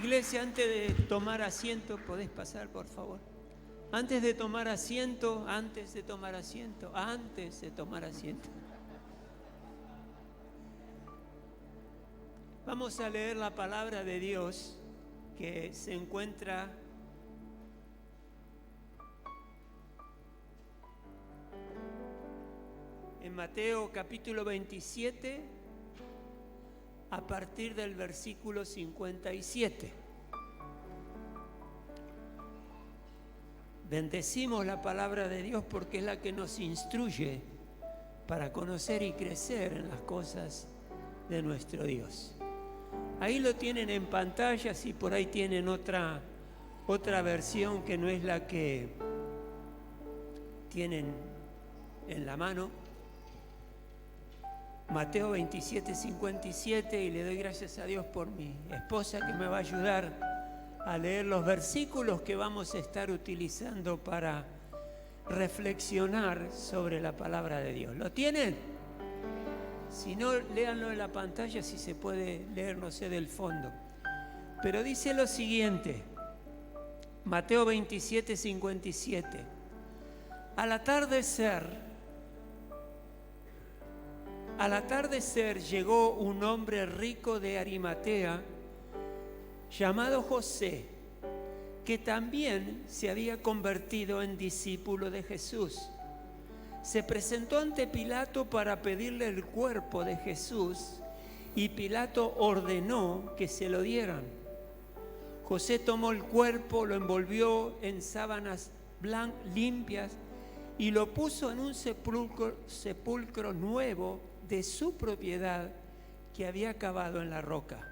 Iglesia, antes de tomar asiento, ¿podés pasar, por favor? Antes de tomar asiento. Vamos a leer la palabra de Dios que se encuentra en Mateo capítulo 27, a partir del versículo 57. Bendecimos la palabra de Dios porque es la que nos instruye para conocer y crecer en las cosas de nuestro Dios. Ahí lo tienen en pantalla, si por ahí tienen otra versión que no es la que tienen en la mano. Mateo 27, 57, y le doy gracias a Dios por mi esposa que me va a ayudar a leer los versículos que vamos a estar utilizando para reflexionar sobre la palabra de Dios. ¿Lo tienen? Si no, léanlo en la pantalla, si se puede leer, no sé, del fondo. Pero dice lo siguiente, Mateo 27, 57. Al atardecer llegó un hombre rico de Arimatea, llamado José, que también se había convertido en discípulo de Jesús. Se presentó ante Pilato para pedirle el cuerpo de Jesús y Pilato ordenó que se lo dieran. José tomó el cuerpo, lo envolvió en sábanas limpias y lo puso en un sepulcro nuevo de su propiedad que había cavado en la roca.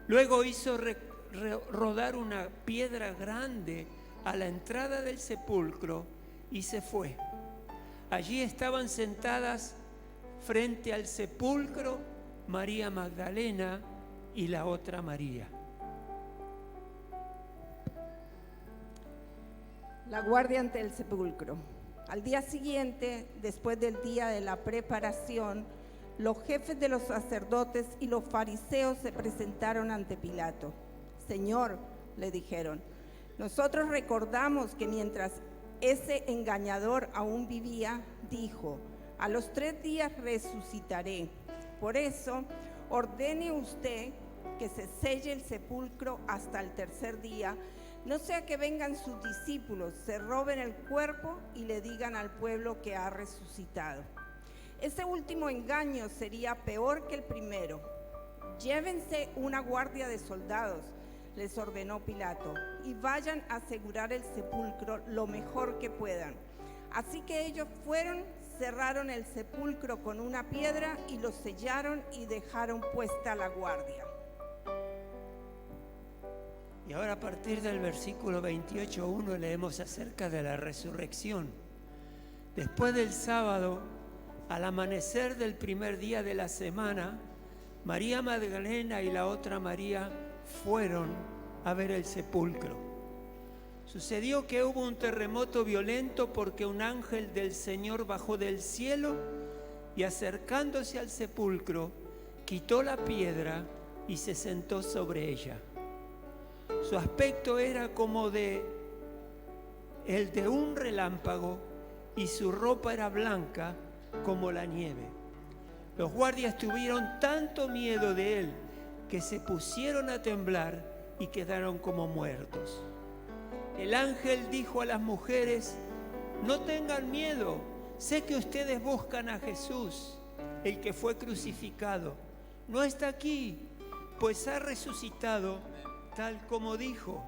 Luego hizo rodar una piedra grande a la entrada del sepulcro y se fue. Allí estaban sentadas frente al sepulcro María Magdalena y la otra María. La guardia ante el sepulcro. Al día siguiente, después del día de la preparación, los jefes de los sacerdotes y los fariseos se presentaron ante Pilato. Señor, le dijeron, nosotros recordamos que mientras ese engañador aún vivía, dijo, a los 3 días resucitaré. Por eso, ordene usted que se selle el sepulcro hasta el 3er día, no sea que vengan sus discípulos, se roben el cuerpo y le digan al pueblo que ha resucitado. Ese último engaño sería peor que el primero. Llévense una guardia de soldados, les ordenó Pilato, y vayan a asegurar el sepulcro lo mejor que puedan. Así que ellos fueron, cerraron el sepulcro con una piedra y lo sellaron y dejaron puesta la guardia. Y ahora a partir del versículo 28:1 leemos acerca de la resurrección. Después del sábado, al amanecer del primer día de la semana, María Magdalena y la otra María fueron a ver el sepulcro. Sucedió que hubo un terremoto violento porque un ángel del Señor bajó del cielo y acercándose al sepulcro, quitó la piedra y se sentó sobre ella. Su aspecto era como el de un relámpago y su ropa era blanca como la nieve. Los guardias tuvieron tanto miedo de él que se pusieron a temblar y quedaron como muertos. El ángel dijo a las mujeres, no tengan miedo, sé que ustedes buscan a Jesús, el que fue crucificado. No está aquí, pues ha resucitado tal como dijo.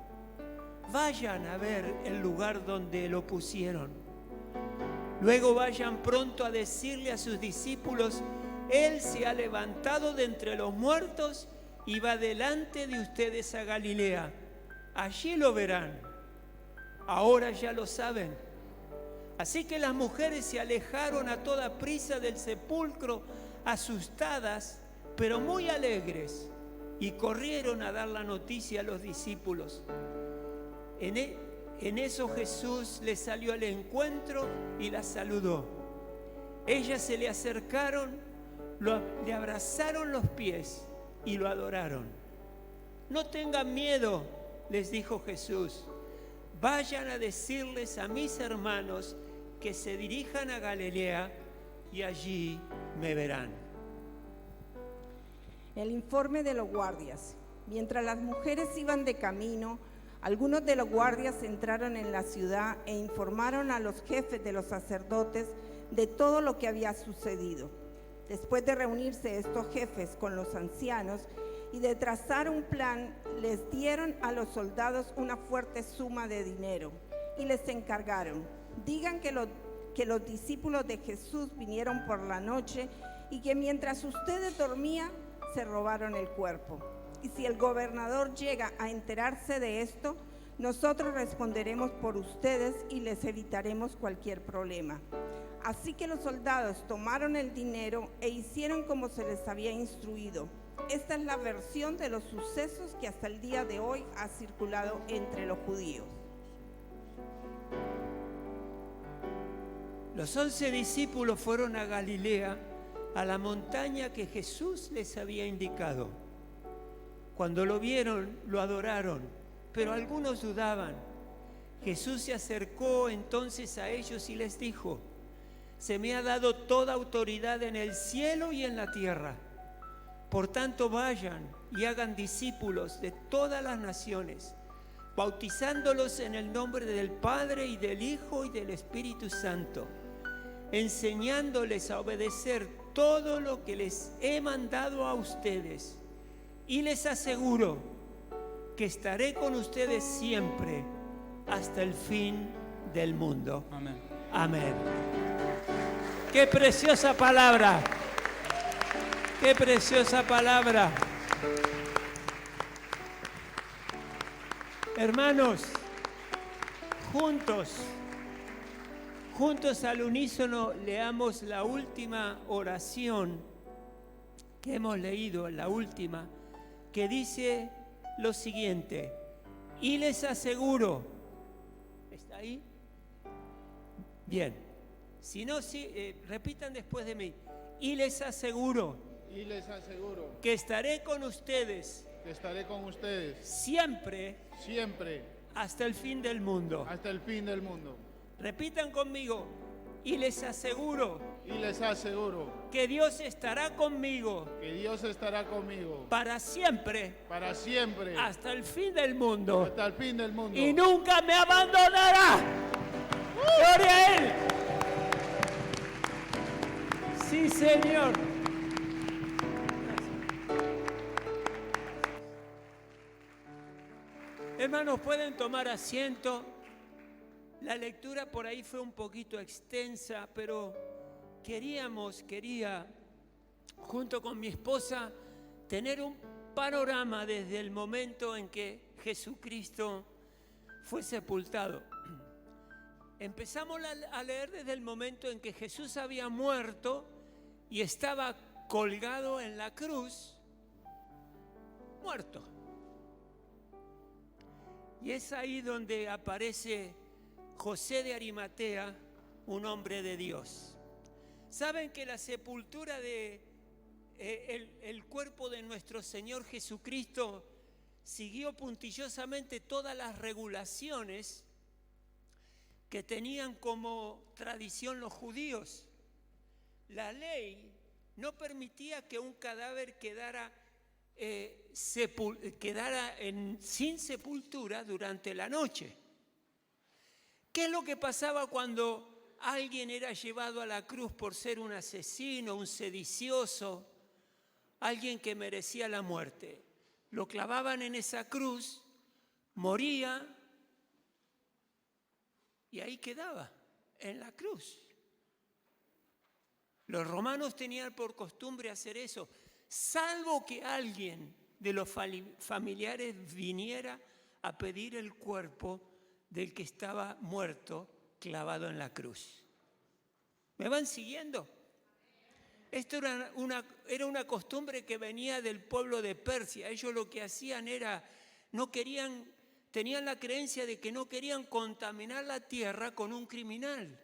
Vayan a ver el lugar donde lo pusieron. Luego vayan pronto a decirle a sus discípulos, Él se ha levantado de entre los muertos y va delante de ustedes a Galilea. Allí lo verán. Ahora ya lo saben. Así que las mujeres se alejaron a toda prisa del sepulcro, asustadas, pero muy alegres, y corrieron a dar la noticia a los discípulos. En eso Jesús les salió al encuentro y las saludó. Ellas se le acercaron, le abrazaron los pies y lo adoraron. No tengan miedo, les dijo Jesús. Vayan a decirles a mis hermanos que se dirijan a Galilea y allí me verán. El informe de los guardias. Mientras las mujeres iban de camino, algunos de los guardias entraron en la ciudad e informaron a los jefes de los sacerdotes de todo lo que había sucedido. Después de reunirse estos jefes con los ancianos y de trazar un plan, les dieron a los soldados una fuerte suma de dinero y les encargaron: digan que los discípulos de Jesús vinieron por la noche y que mientras ustedes dormían se robaron el cuerpo. Y si el gobernador llega a enterarse de esto, nosotros responderemos por ustedes y les evitaremos cualquier problema. Así que los soldados tomaron el dinero e hicieron como se les había instruido. Esta es la versión de los sucesos que hasta el día de hoy ha circulado entre los judíos. Los 11 discípulos fueron a Galilea, a la montaña que Jesús les había indicado. Cuando lo vieron, lo adoraron, pero algunos dudaban. Jesús se acercó entonces a ellos y les dijo: se me ha dado toda autoridad en el cielo y en la tierra. Por tanto, vayan y hagan discípulos de todas las naciones, bautizándolos en el nombre del Padre y del Hijo y del Espíritu Santo, enseñándoles a obedecer todo lo que les he mandado a ustedes. Y les aseguro que estaré con ustedes siempre hasta el fin del mundo. Amén. Amén. ¡Qué preciosa palabra! ¡Qué preciosa palabra! Hermanos, juntos al unísono leamos la última oración que hemos leído, la última, que dice lo siguiente: y les aseguro, ¿está ahí? Bien, si no, repitan después de mí: y les aseguro que estaré con ustedes siempre hasta el fin del mundo. Repitan conmigo: y les aseguro que Dios estará conmigo para siempre hasta el fin del mundo y nunca me abandonará. ¡Gloria a Él! Sí, Señor. Hermanos, pueden tomar asiento. La lectura por ahí fue un poquito extensa, pero quería, junto con mi esposa, tener un panorama desde el momento en que Jesucristo fue sepultado. Empezamos a leer desde el momento en que Jesús había muerto y estaba colgado en la cruz, muerto. Y es ahí donde aparece José de Arimatea, un hombre de Dios. ¿Saben que la sepultura el cuerpo de nuestro Señor Jesucristo siguió puntillosamente todas las regulaciones que tenían como tradición los judíos? La ley no permitía que un cadáver quedara sin sepultura durante la noche. ¿Qué es lo que pasaba cuando alguien era llevado a la cruz por ser un asesino, un sedicioso, alguien que merecía la muerte? Lo clavaban en esa cruz, moría y ahí quedaba, en la cruz. Los romanos tenían por costumbre hacer eso, salvo que alguien de los familiares viniera a pedir el cuerpo del que estaba muerto, clavado en la cruz. ¿Me van siguiendo? Esto era una costumbre que venía del pueblo de Persia. Ellos lo que hacían era, tenían la creencia de que no querían contaminar la tierra con un criminal.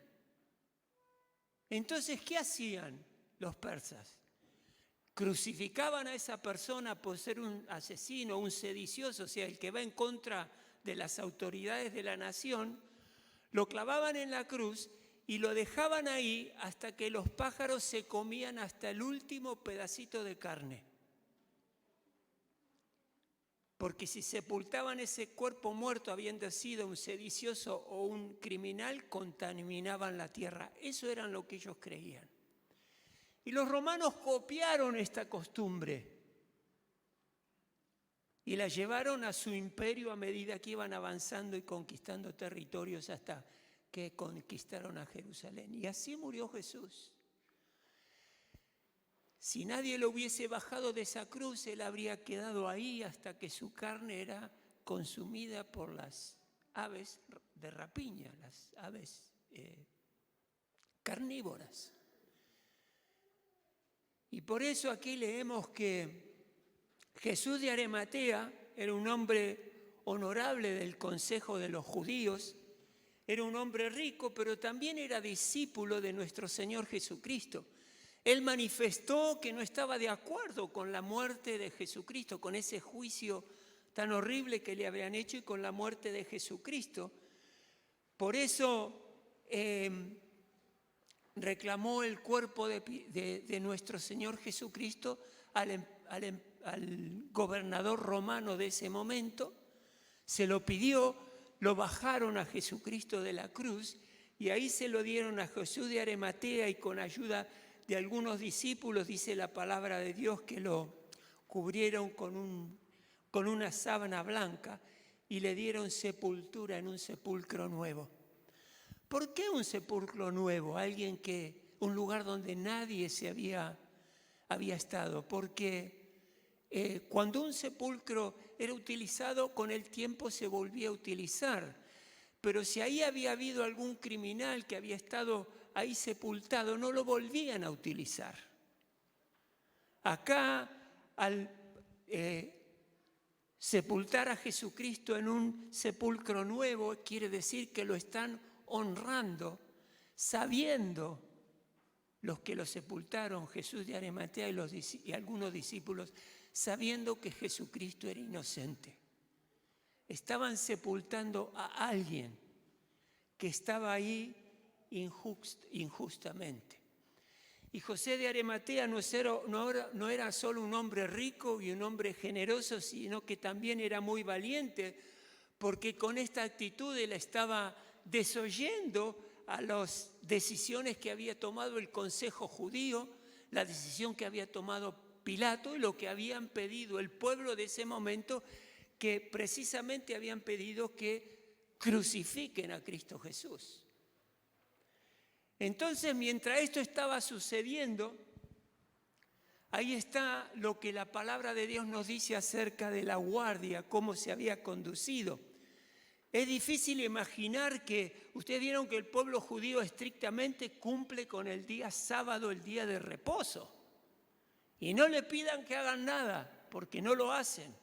Entonces, ¿qué hacían los persas? crucificaban a esa persona por ser un asesino, un sedicioso, o sea, el que va en contra de las autoridades de la nación, lo clavaban en la cruz y lo dejaban ahí hasta que los pájaros se comían hasta el último pedacito de carne. Porque si sepultaban ese cuerpo muerto habiendo sido un sedicioso o un criminal, contaminaban la tierra. Eso era lo que ellos creían. Y los romanos copiaron esta costumbre y la llevaron a su imperio a medida que iban avanzando y conquistando territorios hasta que conquistaron a Jerusalén. Y así murió Jesús. Si nadie lo hubiese bajado de esa cruz, él habría quedado ahí hasta que su carne era consumida por las aves de rapiña, las aves carnívoras. Y por eso aquí leemos que Jesús de Arimatea era un hombre honorable del consejo de los judíos, era un hombre rico, pero también era discípulo de nuestro Señor Jesucristo. Él manifestó que no estaba de acuerdo con la muerte de Jesucristo, con ese juicio tan horrible que le habían hecho y con la muerte de Jesucristo. Por eso reclamó el cuerpo de nuestro Señor Jesucristo al gobernador romano de ese momento, se lo pidió, lo bajaron a Jesucristo de la cruz y ahí se lo dieron a Jesús de Arimatea y con ayuda de algunos discípulos, dice la palabra de Dios, que lo cubrieron con una sábana blanca y le dieron sepultura en un sepulcro nuevo. ¿Por qué un sepulcro nuevo? Un lugar donde nadie se había estado. Porque cuando un sepulcro era utilizado, con el tiempo se volvía a utilizar. Pero si ahí había habido algún criminal que había estado ahí sepultado, no lo volvían a utilizar. Acá, al sepultar a Jesucristo en un sepulcro nuevo, quiere decir que lo están honrando, sabiendo los que lo sepultaron, Jesús de Arimatea y algunos discípulos, sabiendo que Jesucristo era inocente. Estaban sepultando a alguien que estaba ahí injustamente. Y José de Arimatea no era solo un hombre rico y un hombre generoso, sino que también era muy valiente, porque con esta actitud él estaba desoyendo a las decisiones que había tomado el consejo judío, la decisión que había tomado Pilato y lo que habían pedido el pueblo de ese momento, que precisamente habían pedido que crucifiquen a Cristo Jesús. Entonces, mientras esto estaba sucediendo, ahí está lo que la palabra de Dios nos dice acerca de la guardia, cómo se había conducido. Es difícil imaginar que, ustedes vieron que el pueblo judío estrictamente cumple con el día sábado, el día de reposo. Y no le pidan que hagan nada, porque no lo hacen.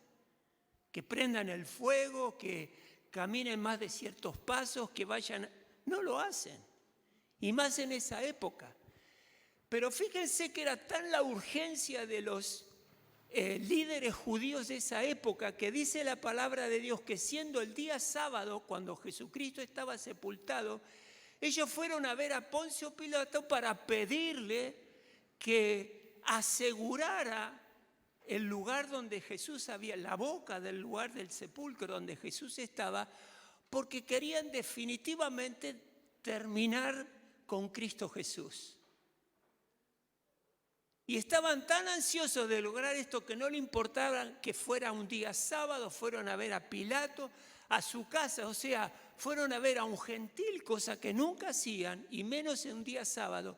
Que prendan el fuego, que caminen más de ciertos pasos, que vayan... No lo hacen. Y más en esa época. Pero fíjense que era tan la urgencia de los líderes judíos de esa época, que dice la palabra de Dios que siendo el día sábado, cuando Jesucristo estaba sepultado, ellos fueron a ver a Poncio Pilato para pedirle que asegurara el lugar donde Jesús había, la boca del lugar del sepulcro donde Jesús estaba, porque querían definitivamente terminar con Cristo Jesús. Y estaban tan ansiosos de lograr esto que no le importaba que fuera un día sábado, fueron a ver a Pilato, a su casa, o sea, fueron a ver a un gentil, cosa que nunca hacían, y menos en un día sábado,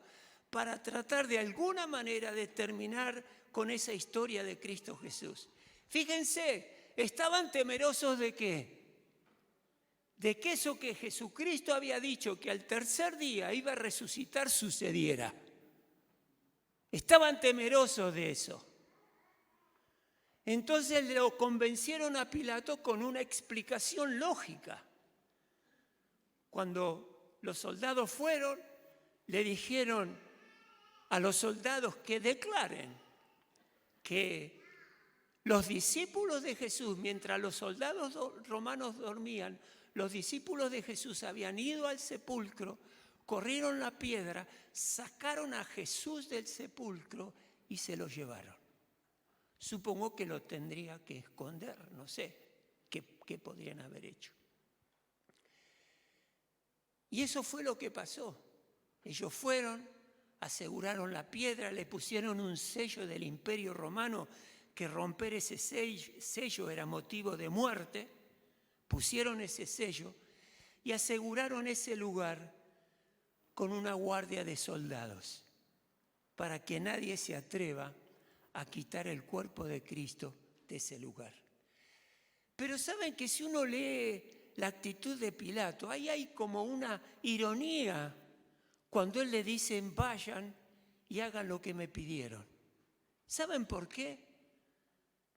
para tratar de alguna manera de terminar con esa historia de Cristo Jesús. Fíjense, estaban temerosos ¿de qué? De que eso que Jesucristo había dicho, que al tercer día iba a resucitar, sucediera. Estaban temerosos de eso. Entonces lo convencieron a Pilato con una explicación lógica. Cuando los soldados fueron, le dijeron a los soldados que declaren que los discípulos de Jesús, mientras los soldados romanos dormían, los discípulos de Jesús habían ido al sepulcro, corrieron la piedra, sacaron a Jesús del sepulcro y se lo llevaron. Supongo que lo tendría que esconder, no sé qué podrían haber hecho. Y eso fue lo que pasó. Ellos fueron, aseguraron la piedra, le pusieron un sello del Imperio Romano, que romper ese sello era motivo de muerte. Pusieron ese sello y aseguraron ese lugar con una guardia de soldados para que nadie se atreva a quitar el cuerpo de Cristo de ese lugar. Pero saben que si uno lee la actitud de Pilato, ahí hay como una ironía cuando él le dice: vayan y hagan lo que me pidieron. ¿Saben por qué?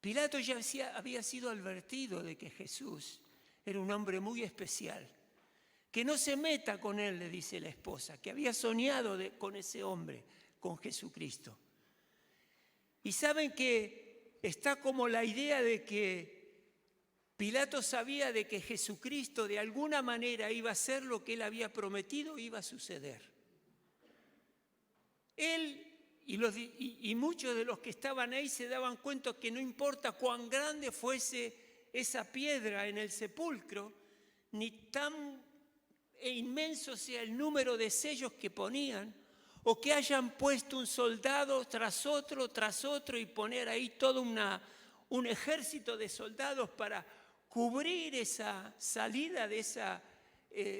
Pilato ya había sido advertido de que Jesús era un hombre muy especial. Que no se meta con él, le dice la esposa, que había soñado con ese hombre, con Jesucristo. Y saben que está como la idea de que Pilato sabía de que Jesucristo de alguna manera iba a hacer lo que él había prometido, iba a suceder. Él y muchos de los que estaban ahí se daban cuenta que no importa cuán grande fuese esa piedra en el sepulcro, ni tan inmenso sea el número de sellos que ponían, o que hayan puesto un soldado tras otro y poner ahí todo un ejército de soldados para cubrir esa salida de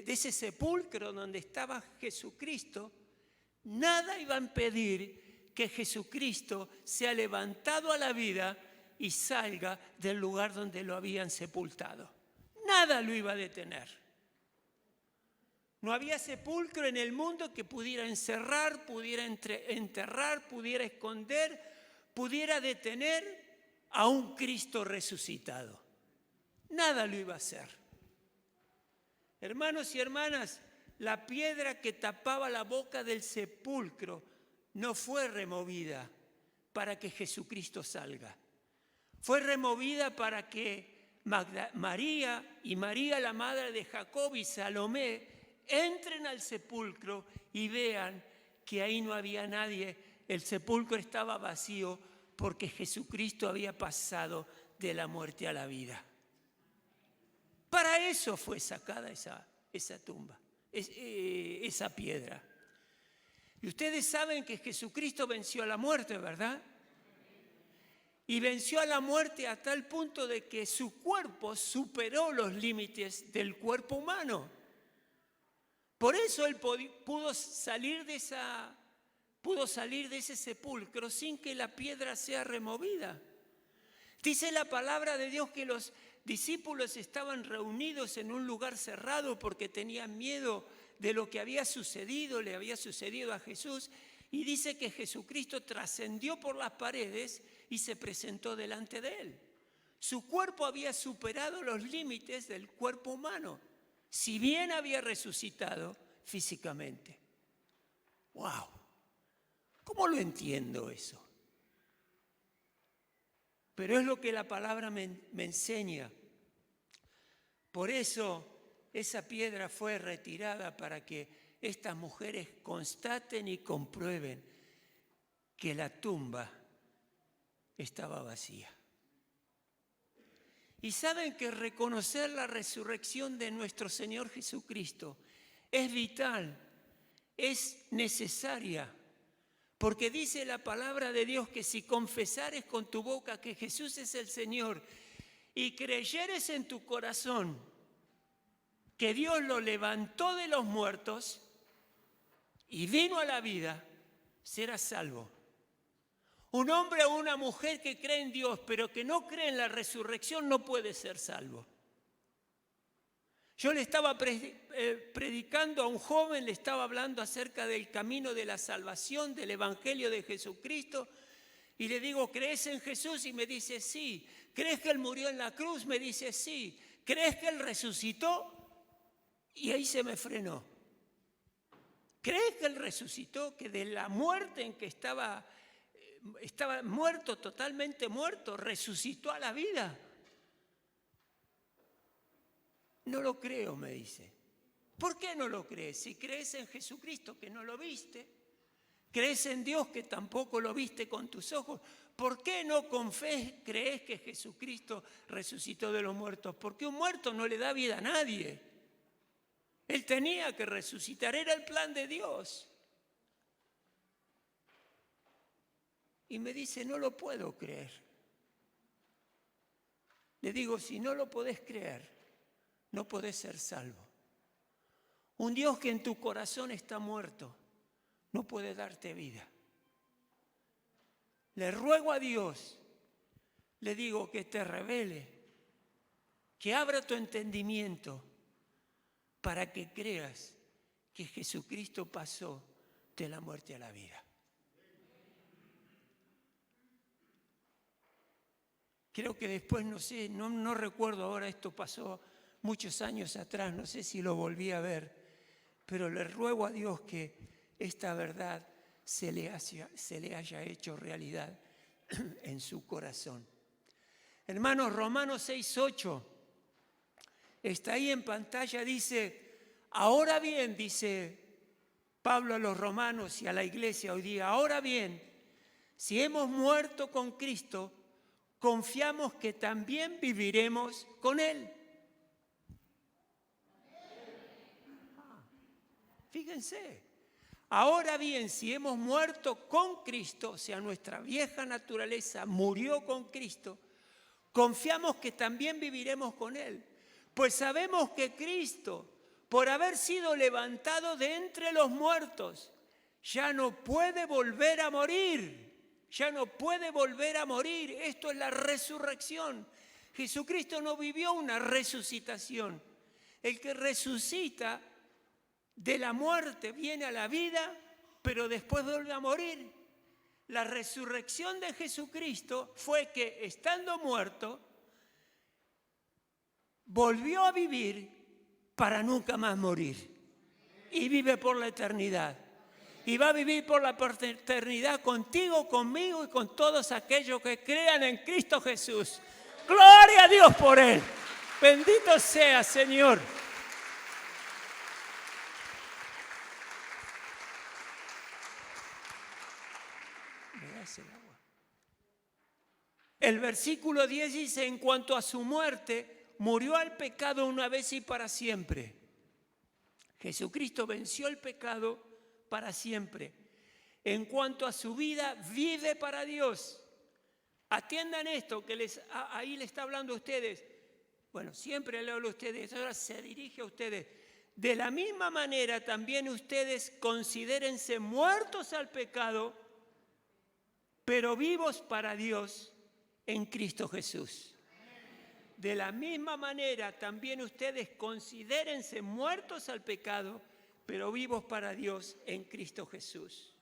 ese sepulcro donde estaba Jesucristo. Nada iba a impedir que Jesucristo sea levantado a la vida y salga del lugar donde lo habían sepultado. Nada lo iba a detener. No había sepulcro en el mundo que pudiera encerrar, pudiera enterrar, pudiera esconder, pudiera detener a un Cristo resucitado. Nada lo iba a hacer. Hermanos y hermanas, la piedra que tapaba la boca del sepulcro no fue removida para que Jesucristo salga. Fue removida para que María y María, la madre de Jacob, y Salomé entren al sepulcro y vean que ahí no había nadie. El sepulcro estaba vacío porque Jesucristo había pasado de la muerte a la vida. Para eso fue sacada esa tumba, esa piedra. Y ustedes saben que Jesucristo venció a la muerte, ¿verdad? Y venció a la muerte a tal punto de que su cuerpo superó los límites del cuerpo humano. Por eso él pudo salir de ese sepulcro sin que la piedra sea removida. Dice la palabra de Dios que los discípulos estaban reunidos en un lugar cerrado porque tenían miedo de lo que había sucedido, le había sucedido a Jesús. Y dice que Jesucristo trascendió por las paredes y se presentó delante de él. Su cuerpo había superado los límites del cuerpo humano, si bien había resucitado físicamente. ¡Wow! ¿Cómo lo entiendo eso? Pero es lo que la palabra me enseña. Por eso esa piedra fue retirada para que estas mujeres constaten y comprueben que la tumba estaba vacía. Y saben que reconocer la resurrección de nuestro Señor Jesucristo es vital, es necesaria, porque dice la palabra de Dios que si confesares con tu boca que Jesús es el Señor y creyeres en tu corazón que Dios lo levantó de los muertos y vino a la vida, serás salvo. Un hombre o una mujer que cree en Dios pero que no cree en la resurrección no puede ser salvo. Yo le estaba predicando a un joven, le estaba hablando acerca del camino de la salvación, del Evangelio de Jesucristo, y le digo, ¿crees en Jesús? Y me dice, sí. ¿Crees que Él murió en la cruz? Me dice, sí. ¿Crees que Él resucitó? Y ahí se me frenó. ¿Crees que Él resucitó? Que de la muerte en que estaba estaba muerto, totalmente muerto, resucitó a la vida. No lo creo, me dice. ¿Por qué no lo crees? Si crees en Jesucristo, que no lo viste, crees en Dios, que tampoco lo viste con tus ojos, ¿por qué no con fe crees que Jesucristo resucitó de los muertos? Porque un muerto no le da vida a nadie. Él tenía que resucitar, era el plan de Dios. Y me dice, no lo puedo creer. Le digo, si no lo podés creer, no podés ser salvo. Un Dios que en tu corazón está muerto, no puede darte vida. Le ruego a Dios, le digo que te revele, que abra tu entendimiento para que creas que Jesucristo pasó de la muerte a la vida. Creo que después, no sé, no recuerdo ahora, esto pasó muchos años atrás, no sé si lo volví a ver, pero le ruego a Dios que esta verdad se le haya hecho realidad en su corazón. Hermanos, Romanos 6:8, está ahí en pantalla, dice, ahora bien, dice Pablo a los romanos y a la iglesia hoy día, ahora bien, si hemos muerto con Cristo, confiamos que también viviremos con Él. Fíjense, ahora bien, si hemos muerto con Cristo, o sea, nuestra vieja naturaleza murió con Cristo, confiamos que también viviremos con Él. Pues sabemos que Cristo, por haber sido levantado de entre los muertos, ya no puede volver a morir. Ya no puede volver a morir. Esto es la resurrección. Jesucristo no vivió una resucitación. El que resucita de la muerte viene a la vida, pero después vuelve a morir. La resurrección de Jesucristo fue que, estando muerto, volvió a vivir para nunca más morir. Y vive por la eternidad. Y va a vivir por la eternidad contigo, conmigo y con todos aquellos que crean en Cristo Jesús. ¡Gloria a Dios por Él! Bendito sea, Señor. ¿Me das el agua? El versículo 10 dice, en cuanto a su muerte, murió al pecado una vez y para siempre. Jesucristo venció el pecado para siempre. En cuanto a su vida, vive para Dios. Atiendan esto, que ahí le está hablando a ustedes. Bueno, siempre le hablo a ustedes, ahora se dirige a ustedes. De la misma manera, también ustedes considérense muertos al pecado, pero vivos para Dios en Cristo Jesús. De la misma manera, también ustedes considérense muertos al pecado, pero vivos para Dios en Cristo Jesús.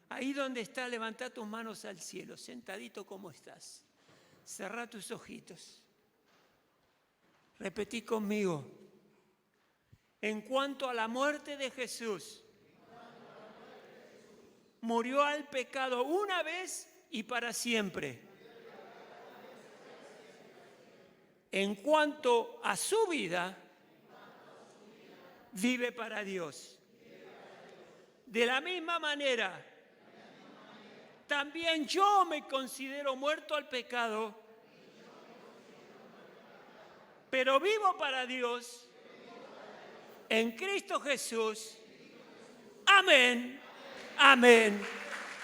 Ahí donde está, levanta tus manos al cielo, sentadito como estás. Cerrá tus ojitos. Repetí conmigo. En cuanto a la muerte de Jesús, murió al pecado una vez y para siempre. En cuanto a su vida, vive para Dios. De la misma manera, también yo me considero muerto al pecado, pero vivo para Dios en Cristo Jesús. Amén, amén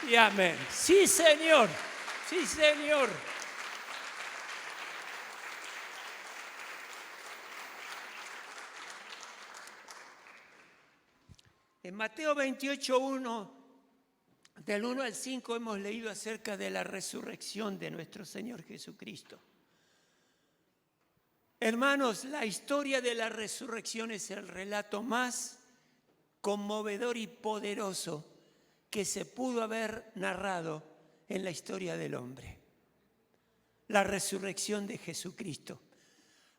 y amén. Sí, Señor, sí, Señor. En Mateo 28:1, del 1 al 5, hemos leído acerca de la resurrección de nuestro Señor Jesucristo. Hermanos, la historia de la resurrección es el relato más conmovedor y poderoso que se pudo haber narrado en la historia del hombre. La resurrección de Jesucristo.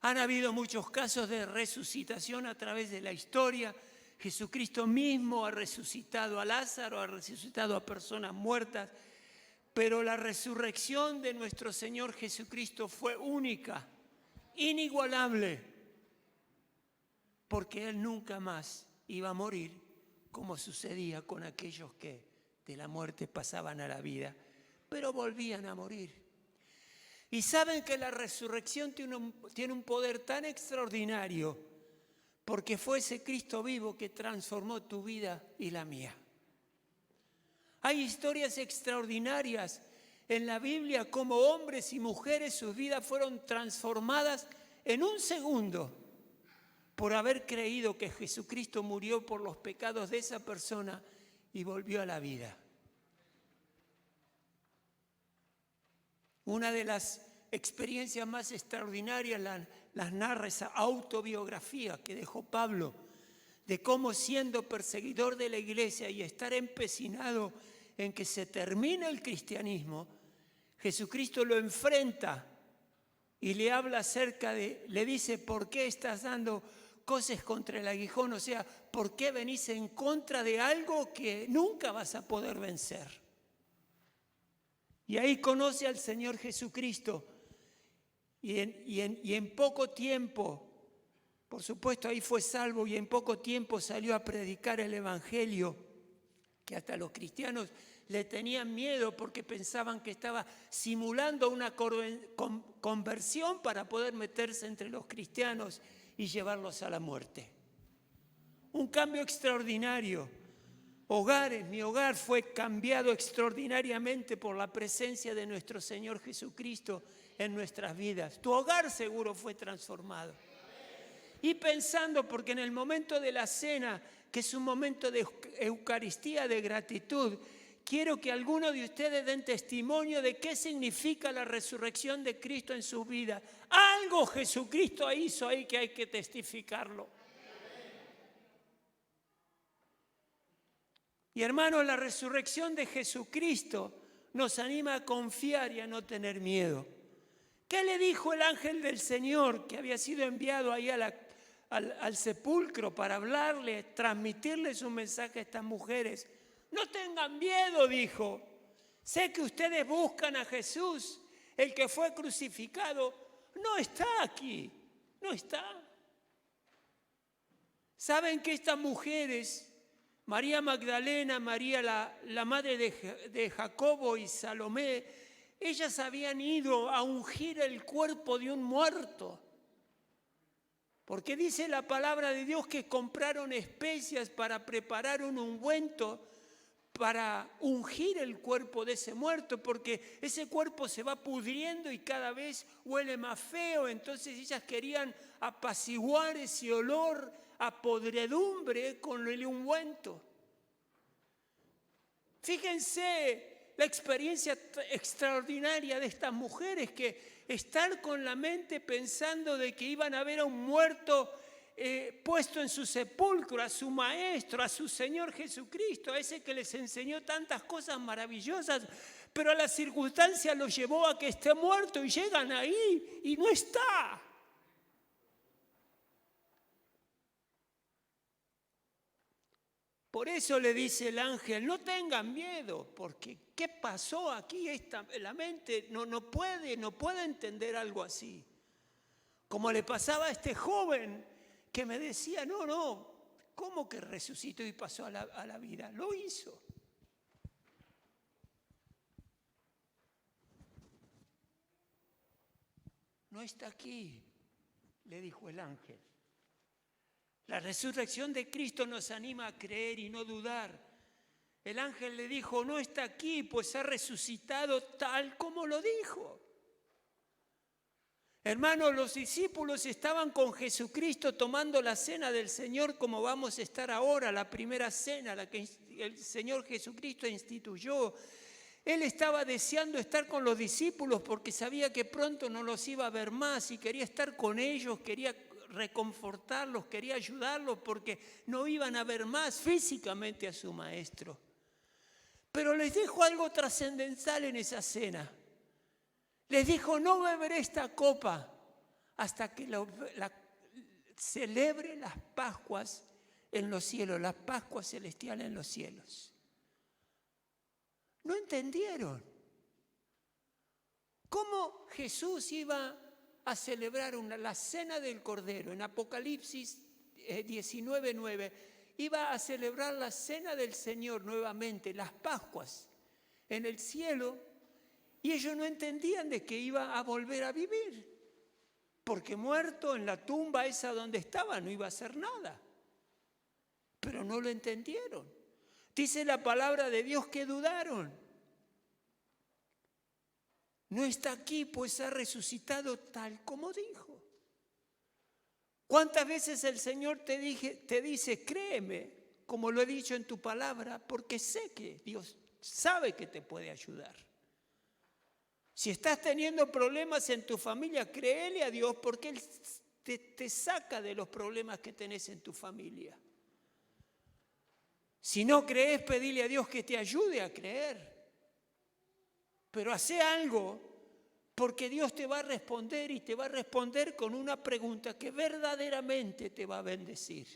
Han habido muchos casos de resucitación a través de la historia. Jesucristo mismo ha resucitado a Lázaro, ha resucitado a personas muertas, Pero la resurrección de nuestro Señor Jesucristo fue única, inigualable, porque Él nunca más iba a morir como sucedía con aquellos que de la muerte pasaban a la vida, pero volvían a morir. Y saben que la resurrección tiene un poder tan extraordinario, porque fue ese Cristo vivo que transformó tu vida y la mía. Hay historias extraordinarias en la Biblia, como hombres y mujeres, sus vidas fueron transformadas en un segundo por haber creído que Jesucristo murió por los pecados de esa persona y volvió a la vida. Una de las experiencias más extraordinarias las narra esa autobiografía que dejó Pablo, de cómo, siendo perseguidor de la iglesia y estar empecinado en que se termine el cristianismo, Jesucristo lo enfrenta y le habla le dice: ¿por qué estás dando cosas contra el aguijón? O sea, ¿por qué venís en contra de algo que nunca vas a poder vencer? Y ahí conoce al Señor Jesucristo y en poco tiempo, por supuesto, ahí fue salvo, y en poco tiempo salió a predicar el Evangelio, que hasta los cristianos le tenían miedo porque pensaban que estaba simulando una conversión para poder meterse entre los cristianos y llevarlos a la muerte. Un cambio extraordinario. Mi hogar fue cambiado extraordinariamente por la presencia de nuestro Señor Jesucristo en nuestras vidas. Tu hogar seguro fue transformado. Y pensando, porque en el momento de la cena, que es un momento de Eucaristía, de gratitud, quiero que algunos de ustedes den testimonio de qué significa la resurrección de Cristo en su vida. Algo Jesucristo hizo ahí que hay que testificarlo. Y hermanos, la resurrección de Jesucristo nos anima a confiar y a no tener miedo. ¿Qué le dijo el ángel del Señor que había sido enviado ahí al sepulcro para hablarle, transmitirles un mensaje a estas mujeres? No tengan miedo, dijo. Sé que ustedes buscan a Jesús, el que fue crucificado. No está aquí, no está. ¿Saben que estas mujeres, María Magdalena, María la madre de Jacobo y Salomé, ellas habían ido a ungir el cuerpo de un muerto? Porque dice la palabra de Dios que compraron especias para preparar un ungüento para ungir el cuerpo de ese muerto, porque ese cuerpo se va pudriendo y cada vez huele más feo. Entonces ellas querían apaciguar ese olor a podredumbre con el ungüento. Fíjense la experiencia extraordinaria de estas mujeres, que estar con la mente pensando de que iban a ver a un muerto puesto en su sepulcro, a su maestro, a su Señor Jesucristo, a ese que les enseñó tantas cosas maravillosas, pero a la circunstancia los llevó a que esté muerto, y llegan ahí y no está. Por eso le dice el ángel: no tengan miedo, porque ¿qué pasó aquí? La mente no puede entender algo así. Como le pasaba a este joven que me decía: no, ¿cómo que resucitó y pasó a la vida? Lo hizo. No está aquí, le dijo el ángel. La resurrección de Cristo nos anima a creer y no dudar. El ángel le dijo: no está aquí, pues ha resucitado tal como lo dijo. Hermanos, los discípulos estaban con Jesucristo tomando la cena del Señor, como vamos a estar ahora, la primera cena, la que el Señor Jesucristo instituyó. Él estaba deseando estar con los discípulos porque sabía que pronto no los iba a ver más y quería estar con ellos, quería reconfortarlos, quería ayudarlos porque no iban a ver más físicamente a su maestro. Pero les dijo algo trascendental en esa cena. Les dijo: no beberé esta copa hasta que celebre las Pascuas en los cielos, las Pascuas celestiales en los cielos. No entendieron. ¿Cómo Jesús iba a celebrar la cena del Cordero? En Apocalipsis 19:9, iba a celebrar la cena del Señor nuevamente, las Pascuas, en el cielo, y ellos no entendían de que iba a volver a vivir, porque muerto en la tumba esa donde estaba no iba a hacer nada. Pero no lo entendieron. Dice la palabra de Dios que dudaron. No está aquí, pues ha resucitado tal como dijo. ¿Cuántas veces el Señor te dice, créeme, como lo he dicho en tu palabra, porque sé que Dios sabe que te puede ayudar? Si estás teniendo problemas en tu familia, créele a Dios, porque Él te saca de los problemas que tenés en tu familia. Si no crees, pedile a Dios que te ayude a creer. Pero hace algo, porque Dios te va a responder, y te va a responder con una pregunta que verdaderamente te va a bendecir.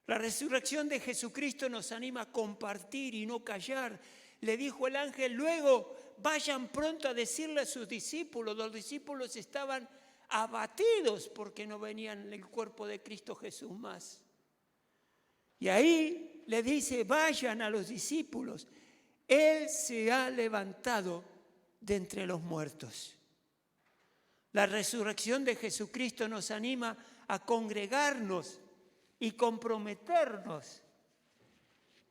La resurrección de Jesucristo nos anima a compartir y no callar. Le dijo el ángel, luego vayan pronto a decirle a sus discípulos. Los discípulos estaban abatidos porque no venían el cuerpo de Cristo Jesús más. Y ahí le dice, vayan a los discípulos. Él se ha levantado de entre los muertos. La resurrección de Jesucristo nos anima a congregarnos y comprometernos.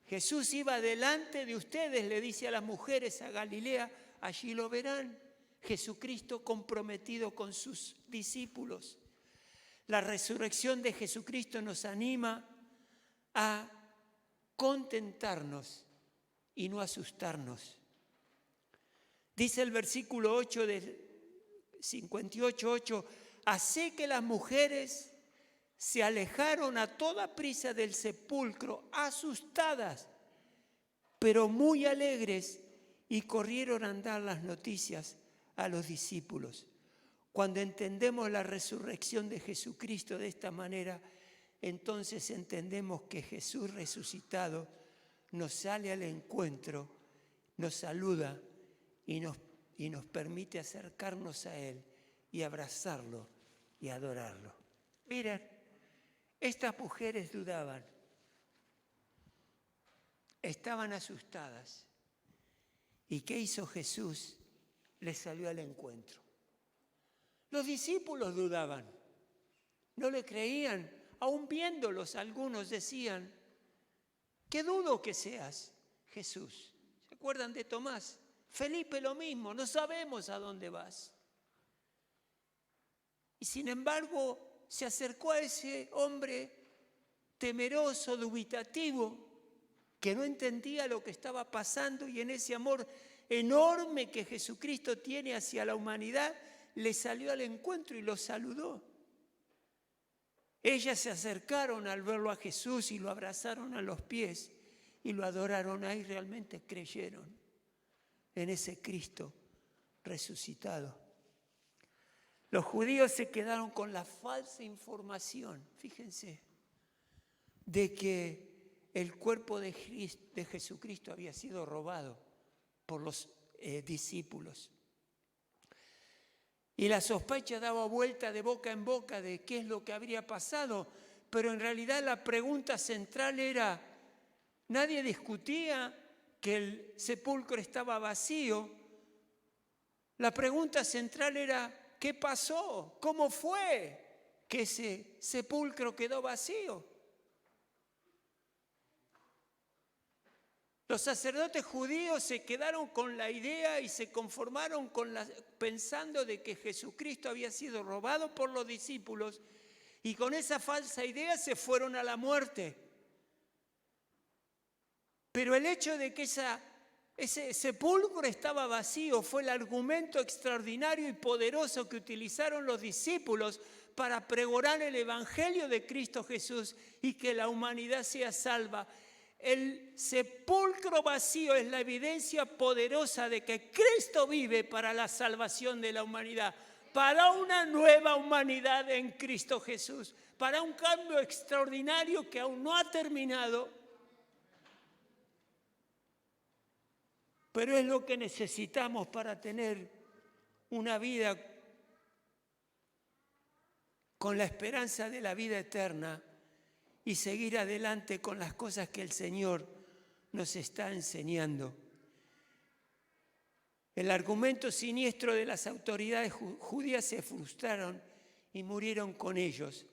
Jesús iba delante de ustedes, le dice a las mujeres a Galilea, allí lo verán. Jesucristo comprometido con sus discípulos. La resurrección de Jesucristo nos anima a contentarnos y no asustarnos. Dice el versículo 8 del 58:8, así que las mujeres se alejaron a toda prisa del sepulcro, asustadas, pero muy alegres, y corrieron a dar las noticias a los discípulos. Cuando entendemos la resurrección de Jesucristo de esta manera, entonces entendemos que Jesús resucitado nos sale al encuentro, nos saluda y nos permite acercarnos a Él y abrazarlo y adorarlo. Miren, estas mujeres dudaban, estaban asustadas. ¿Y qué hizo Jesús? Les salió al encuentro. Los discípulos dudaban, no le creían, aún viéndolos algunos decían, ¿qué dudo que seas Jesús? ¿Se acuerdan de Tomás? Felipe lo mismo, no sabemos a dónde vas. Y sin embargo se acercó a ese hombre temeroso, dubitativo, que no entendía lo que estaba pasando, y en ese amor enorme que Jesucristo tiene hacia la humanidad, le salió al encuentro y lo saludó. Ellas se acercaron al verlo a Jesús y lo abrazaron a los pies y lo adoraron. Ahí realmente creyeron en ese Cristo resucitado. Los judíos se quedaron con la falsa información, fíjense, de que el cuerpo de Jesucristo había sido robado por los discípulos. Y la sospecha daba vuelta de boca en boca de qué es lo que habría pasado, pero en realidad la pregunta central era, nadie discutía que el sepulcro estaba vacío. La pregunta central era, ¿qué pasó? ¿Cómo fue que ese sepulcro quedó vacío? Los sacerdotes judíos se quedaron con la idea y se conformaron pensando de que Jesucristo había sido robado por los discípulos, y con esa falsa idea se fueron a la muerte. Pero el hecho de que ese sepulcro estaba vacío fue el argumento extraordinario y poderoso que utilizaron los discípulos para pregonar el evangelio de Cristo Jesús y que la humanidad sea salva. El sepulcro vacío es la evidencia poderosa de que Cristo vive para la salvación de la humanidad, para una nueva humanidad en Cristo Jesús, para un cambio extraordinario que aún no ha terminado, pero es lo que necesitamos para tener una vida con la esperanza de la vida eterna y seguir adelante con las cosas que el Señor nos está enseñando. El argumento siniestro de las autoridades judías se frustraron y murieron con ellos.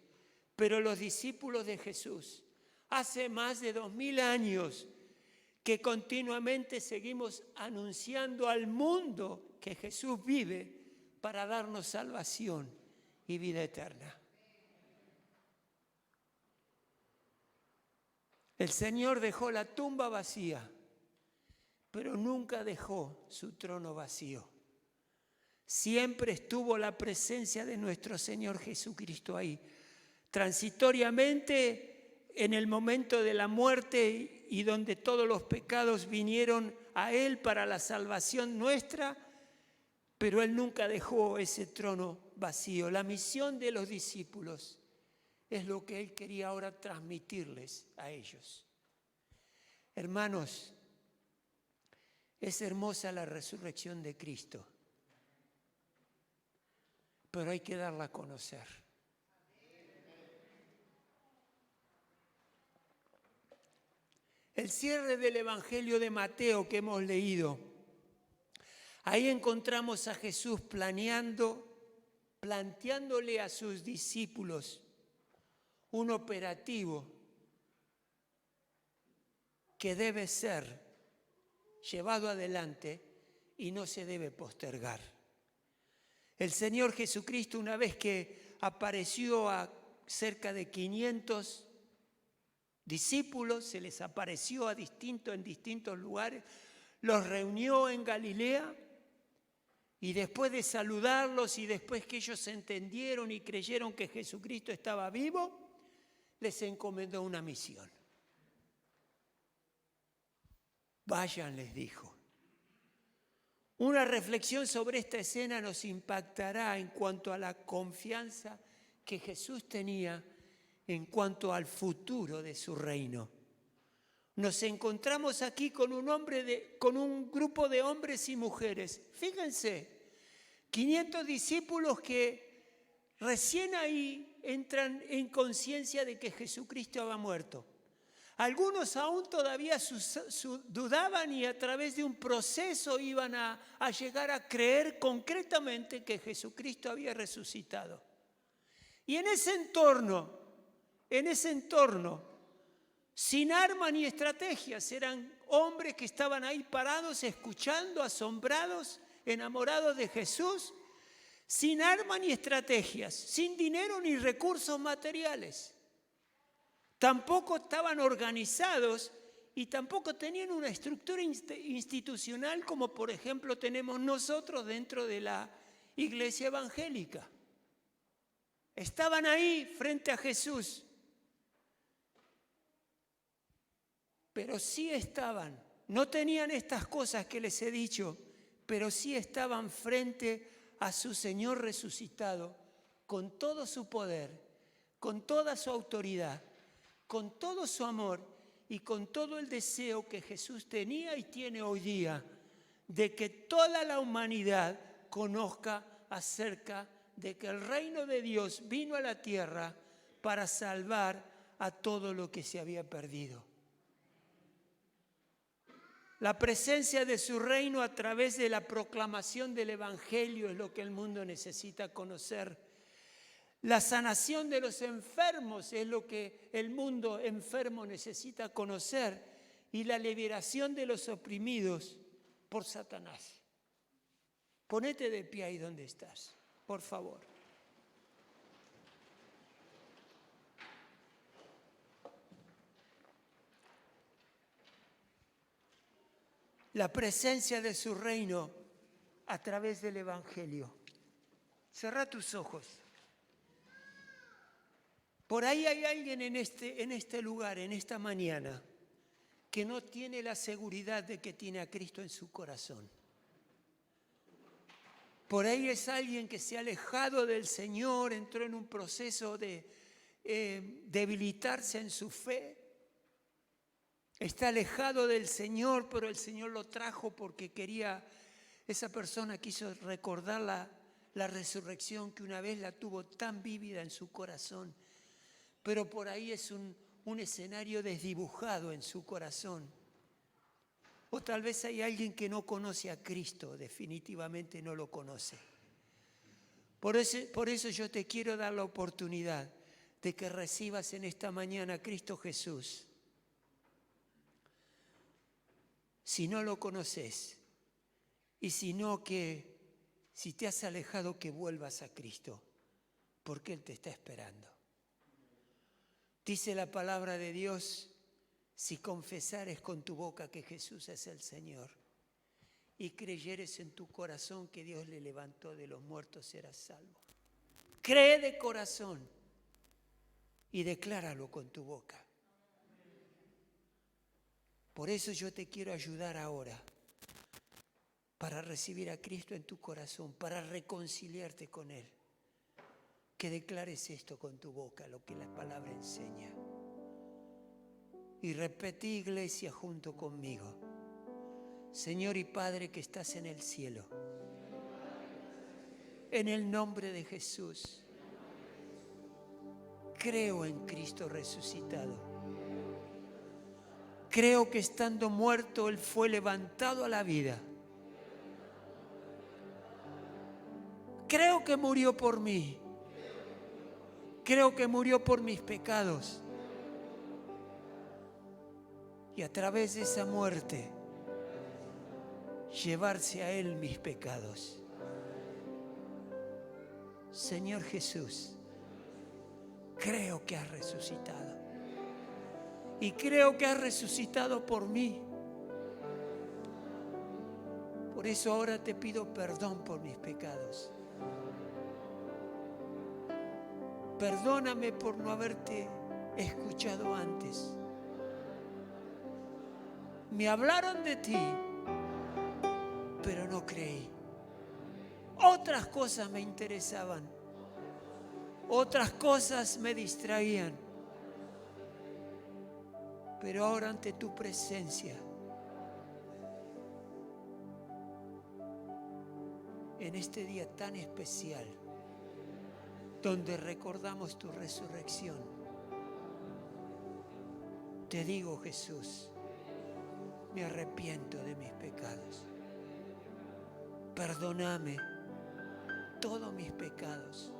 Pero los discípulos de Jesús, hace más de 2000 años que continuamente seguimos anunciando al mundo que Jesús vive para darnos salvación y vida eterna. El Señor dejó la tumba vacía, pero nunca dejó su trono vacío. Siempre estuvo la presencia de nuestro Señor Jesucristo ahí. Transitoriamente, en el momento de la muerte y donde todos los pecados vinieron a Él para la salvación nuestra, pero Él nunca dejó ese trono vacío. La misión de los discípulos es lo que Él quería ahora transmitirles a ellos. Hermanos, es hermosa la resurrección de Cristo, pero hay que darla a conocer. El cierre del Evangelio de Mateo que hemos leído, ahí encontramos a Jesús planteándole a sus discípulos un operativo que debe ser llevado adelante y no se debe postergar. El Señor Jesucristo, una vez que apareció a cerca de 500 discípulos, se les apareció en distintos lugares, los reunió en Galilea y después de saludarlos y después que ellos entendieron y creyeron que Jesucristo estaba vivo, les encomendó una misión. Vayan, les dijo. Una reflexión sobre esta escena nos impactará en cuanto a la confianza que Jesús tenía en cuanto al futuro de su reino. Nos encontramos aquí con un grupo de hombres y mujeres. Fíjense, 500 discípulos que recién ahí entran en conciencia de que Jesucristo había muerto. Algunos aún todavía dudaban y a través de un proceso iban a llegar a creer concretamente que Jesucristo había resucitado. Y en ese entorno, sin armas ni estrategias, eran hombres que estaban ahí parados, escuchando, asombrados, enamorados de Jesús, sin armas ni estrategias, sin dinero ni recursos materiales. Tampoco estaban organizados y tampoco tenían una estructura institucional como por ejemplo tenemos nosotros dentro de la iglesia evangélica. Estaban ahí frente a Jesús, pero sí estaban, no tenían estas cosas que les he dicho, pero sí estaban frente a su Señor resucitado con todo su poder, con toda su autoridad, con todo su amor y con todo el deseo que Jesús tenía y tiene hoy día de que toda la humanidad conozca acerca de que el reino de Dios vino a la tierra para salvar a todo lo que se había perdido. La presencia de su reino a través de la proclamación del Evangelio es lo que el mundo necesita conocer. La sanación de los enfermos es lo que el mundo enfermo necesita conocer y la liberación de los oprimidos por Satanás. Ponete de pie ahí donde estás, por favor. La presencia de su reino a través del Evangelio. Cerrá tus ojos. Por ahí hay alguien en este lugar, en esta mañana, que no tiene la seguridad de que tiene a Cristo en su corazón. Por ahí es alguien que se ha alejado del Señor, entró en un proceso de debilitarse en su fe. Está alejado del Señor, pero el Señor lo trajo porque esa persona quiso recordar la resurrección que una vez la tuvo tan vívida en su corazón. Pero por ahí es un escenario desdibujado en su corazón. O tal vez hay alguien que no conoce a Cristo, definitivamente no lo conoce. Por eso yo te quiero dar la oportunidad de que recibas en esta mañana a Cristo Jesús. Si no lo conoces y si te has alejado, que vuelvas a Cristo, porque Él te está esperando. Dice la palabra de Dios: si confesares con tu boca que Jesús es el Señor y creyeres en tu corazón que Dios le levantó de los muertos, serás salvo. Cree de corazón y decláralo con tu boca. Por eso yo te quiero ayudar ahora para recibir a Cristo en tu corazón, para reconciliarte con Él. Que declares esto con tu boca, lo que la palabra enseña. Y repetí, iglesia, junto conmigo: Señor y Padre que estás en el cielo, en el nombre de Jesús, creo en Cristo resucitado. Creo que estando muerto Él fue levantado a la vida. Creo que murió por mí. Creo que murió por mis pecados. Y a través de esa muerte, llevarse a Él mis pecados. Señor Jesús, creo que has resucitado. Y creo que has resucitado por mí. Por eso ahora te pido perdón por mis pecados. Perdóname por no haberte escuchado antes. Me hablaron de ti, pero no creí. Otras cosas me interesaban. Otras cosas me distraían. Pero ahora ante tu presencia, en este día tan especial, donde recordamos tu resurrección, te digo, Jesús, me arrepiento de mis pecados. Perdóname todos mis pecados.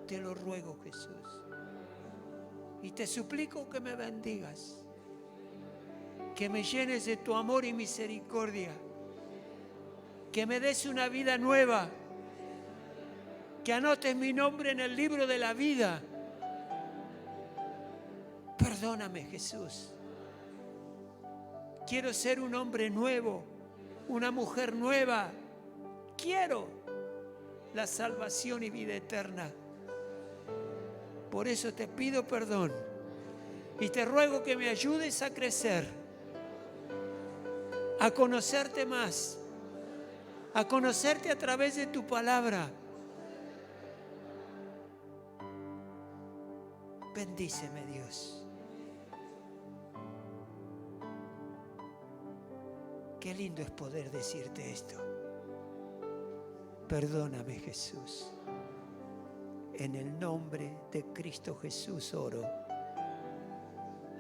Te lo ruego, Jesús. Y te suplico que me bendigas, que me llenes de tu amor y misericordia, que me des una vida nueva, que anotes mi nombre en el libro de la vida. Perdóname, Jesús. Quiero ser un hombre nuevo, una mujer nueva. Quiero la salvación y vida eterna. Por eso te pido perdón y te ruego que me ayudes a crecer, a conocerte más, a conocerte a través de tu palabra. Bendíceme, Dios. Qué lindo es poder decirte esto. Perdóname, Jesús. En el nombre de Cristo Jesús oro.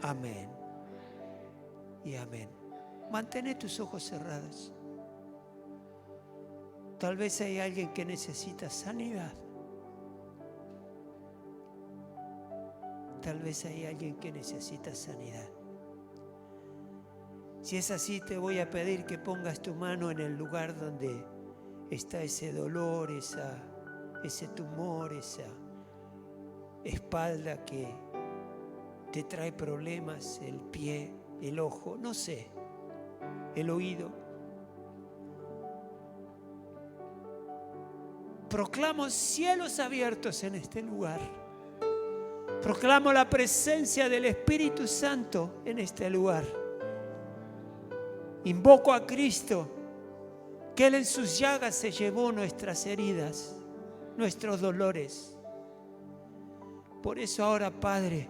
Amén y amén. Mantén tus ojos cerrados. Tal vez hay alguien que necesita sanidad. Tal vez hay alguien que necesita sanidad. Si es así, te voy a pedir que pongas tu mano en el lugar donde está ese dolor, ese tumor, esa espalda que te trae problemas, el pie, el ojo, no sé, el oído. Proclamo cielos abiertos en este lugar. Proclamo la presencia del Espíritu Santo en este lugar. Invoco a Cristo, que Él en sus llagas se llevó nuestras heridas, nuestros dolores. Por eso ahora, Padre,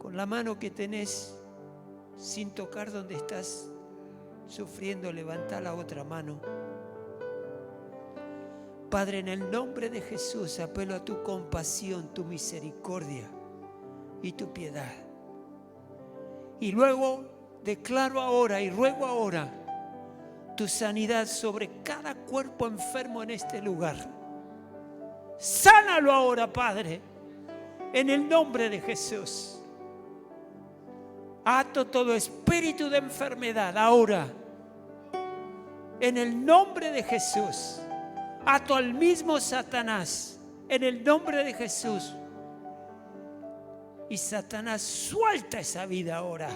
Con la mano que tenés, sin tocar donde estás sufriendo, levanta la otra mano. Padre, en el nombre de Jesús, apelo a tu compasión, tu misericordia y tu piedad. Y luego declaro ahora y ruego ahora tu sanidad sobre cada cuerpo enfermo en este lugar. Sánalo ahora, Padre, en el nombre de Jesús. Ato todo espíritu de enfermedad ahora, en el nombre de Jesús. Ato al mismo Satanás, en el nombre de Jesús. Y Satanás, suelta esa vida ahora.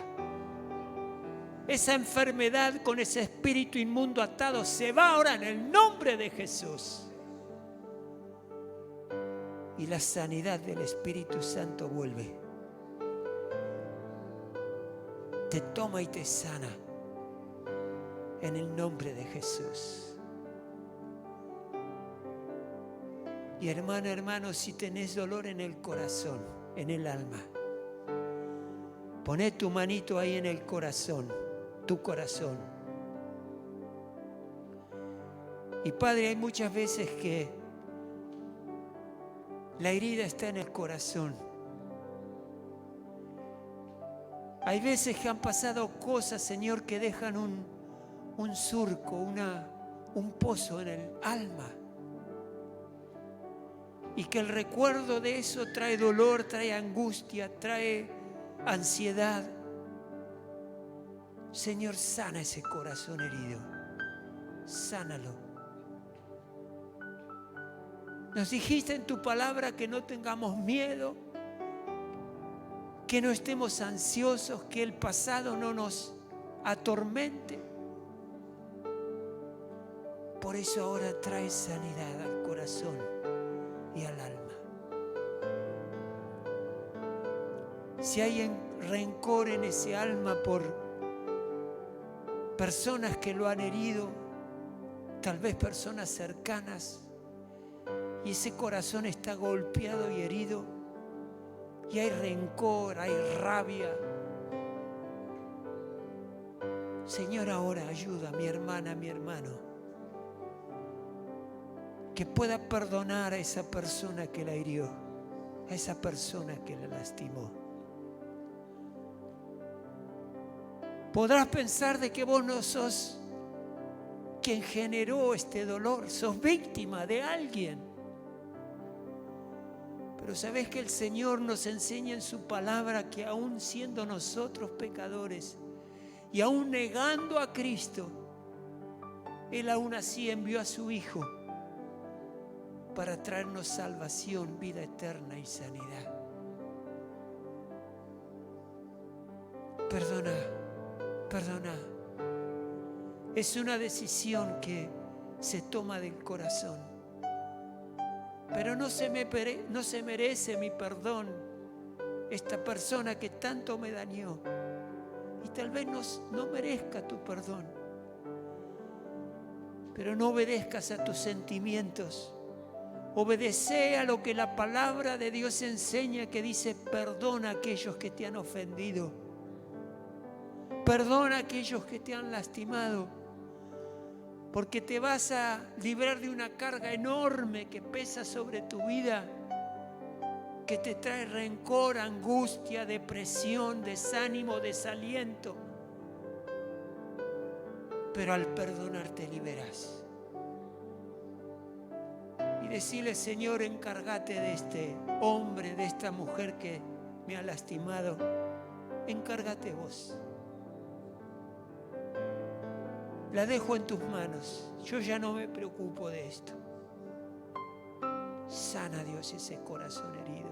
Esa enfermedad con ese espíritu inmundo atado se va ahora en el nombre de Jesús. Y la sanidad del Espíritu Santo vuelve. Te toma y te sana en el nombre de Jesús. Y hermano, si tenés dolor en el corazón, en el alma, poné tu manito ahí en el corazón, tu corazón. Y Padre, hay muchas veces que la herida está en el corazón. Hay veces que han pasado cosas, Señor, que dejan un surco, un pozo en el alma. Y que el recuerdo de eso trae dolor, trae angustia, trae ansiedad. Señor, sana ese corazón herido. Sánalo. Nos dijiste en tu palabra que no tengamos miedo, que no estemos ansiosos, que el pasado no nos atormente. Por eso ahora trae sanidad al corazón y al alma. Si hay rencor en ese alma por personas que lo han herido, tal vez personas cercanas, y ese corazón está golpeado y herido, y hay rencor, hay rabia. Señor, ahora ayuda a mi hermana, a mi hermano, que pueda perdonar a esa persona que la hirió, a esa persona que la lastimó. Podrás pensar de que vos no sos quien generó este dolor, sos víctima de alguien. Pero sabés que el Señor nos enseña en su palabra que aún siendo nosotros pecadores y aún negando a Cristo, Él aún así envió a su Hijo para traernos salvación, vida eterna y sanidad. Perdona. Es una decisión que se toma del corazón. Pero no se merece mi perdón esta persona que tanto me dañó. Y tal vez no merezca tu perdón. Pero no obedezcas a tus sentimientos. Obedece a lo que la palabra de Dios enseña, que dice: perdona a aquellos que te han ofendido. Perdona a aquellos que te han lastimado. Porque te vas a librar de una carga enorme que pesa sobre tu vida, que te trae rencor, angustia, depresión, desánimo, desaliento. Pero al perdonar te liberas. Y decirle: Señor, encárgate de este hombre, de esta mujer que me ha lastimado. Encárgate vos. La dejo en tus manos. Yo ya no me preocupo de esto. Sana, Dios, ese corazón herido.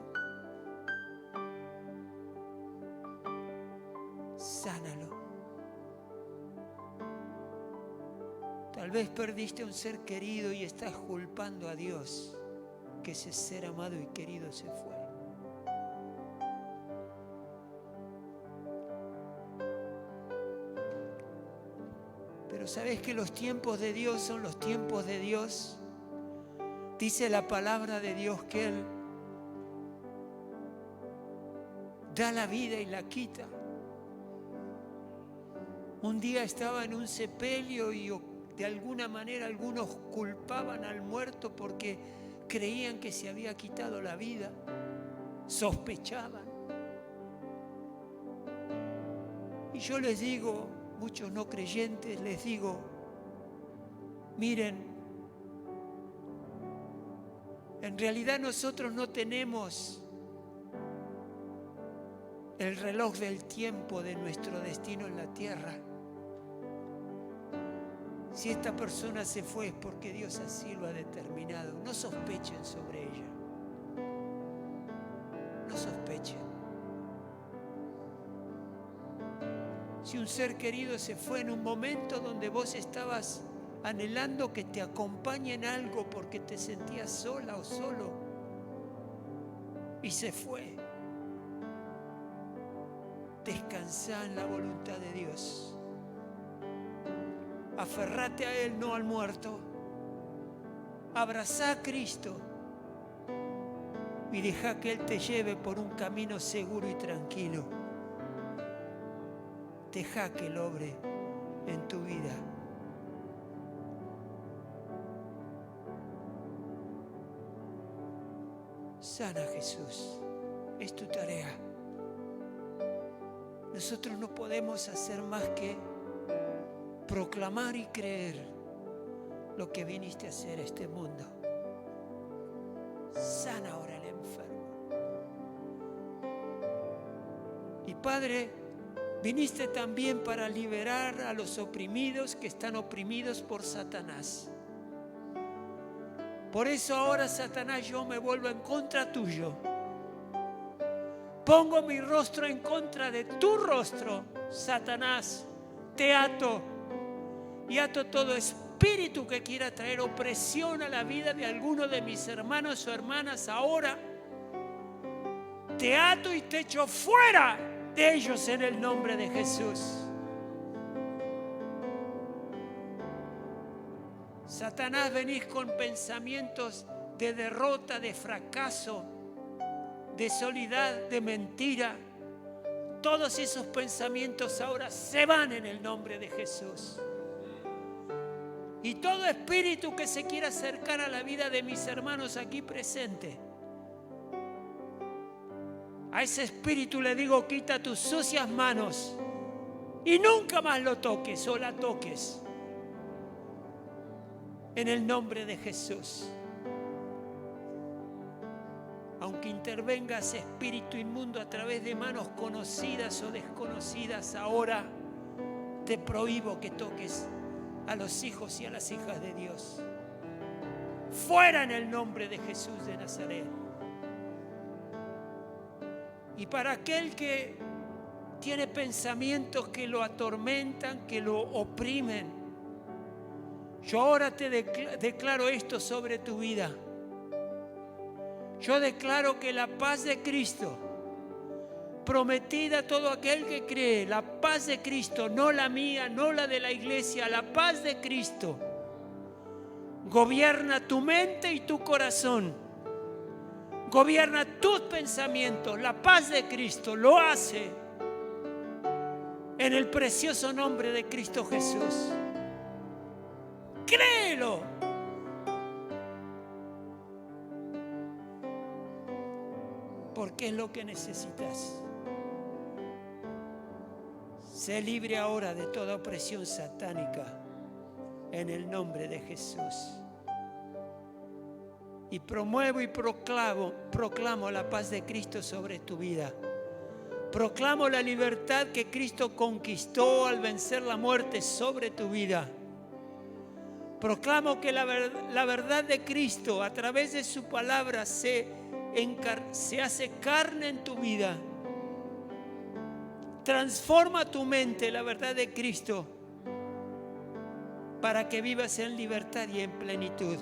Sánalo. Tal vez perdiste a un ser querido y estás culpando a Dios que ese ser amado y querido se fue. Pero ¿sabes que los tiempos de Dios son los tiempos de Dios? Dice la palabra de Dios que Él da la vida y la quita. Un día estaba en un sepelio y de alguna manera algunos culpaban al muerto porque creían que se había quitado la vida, sospechaban. Y yo les digo, muchos no creyentes, les digo, miren, en realidad nosotros no tenemos el reloj del tiempo de nuestro destino en la tierra. Si esta persona se fue es porque Dios así lo ha determinado. No sospechen sobre ella. No sospechen. Si un ser querido se fue en un momento donde vos estabas anhelando que te acompañe en algo porque te sentías sola o solo y se fue, descansá en la voluntad de Dios. Aferrate a Él, no al muerto. Abrazá a Cristo y deja que Él te lleve por un camino seguro y tranquilo. Deja que Él obre en tu vida. Sana, Jesús. Es tu tarea. Nosotros no podemos hacer más que proclamar y creer lo que viniste a hacer a este mundo. Sana ahora el enfermo. Y Padre, viniste también para liberar a los oprimidos que están oprimidos por Satanás. Por eso ahora, Satanás, yo me vuelvo en contra tuyo. Pongo mi rostro en contra de tu rostro, Satanás. Te ato y ato todo espíritu que quiera traer opresión a la vida de alguno de mis hermanos o hermanas ahora. Te ato y te echo fuera de ellos en el nombre de Jesús. Satanás, venís con pensamientos de derrota, de fracaso, de soledad, de mentira. Todos esos pensamientos ahora se van en el nombre de Jesús. Y todo espíritu que se quiera acercar a la vida de mis hermanos aquí presentes, a ese espíritu le digo, quita tus sucias manos y nunca más lo toques o la toques. En el nombre de Jesús. Aunque intervengas espíritu inmundo a través de manos conocidas o desconocidas, ahora te prohíbo que toques a los hijos y a las hijas de Dios. Fuera en el nombre de Jesús de Nazaret. Y para aquel que tiene pensamientos que lo atormentan, que lo oprimen, yo ahora te declaro esto sobre tu vida. Yo declaro que la paz de Cristo, prometida a todo aquel que cree, la paz de Cristo, no la mía, no la de la iglesia, la paz de Cristo, gobierna tu mente y tu corazón, gobierna tus pensamientos. La paz de Cristo lo hace en el precioso nombre de Cristo Jesús. Créelo. Porque es lo que necesitas. Sé libre ahora de toda opresión satánica en el nombre de Jesús. Y promuevo y proclamo la paz de Cristo sobre tu vida. Proclamo la libertad que Cristo conquistó al vencer la muerte sobre tu vida. Proclamo que la verdad de Cristo a través de su palabra se hace carne en tu vida. Transforma tu mente, la verdad de Cristo, para que vivas en libertad y en plenitud.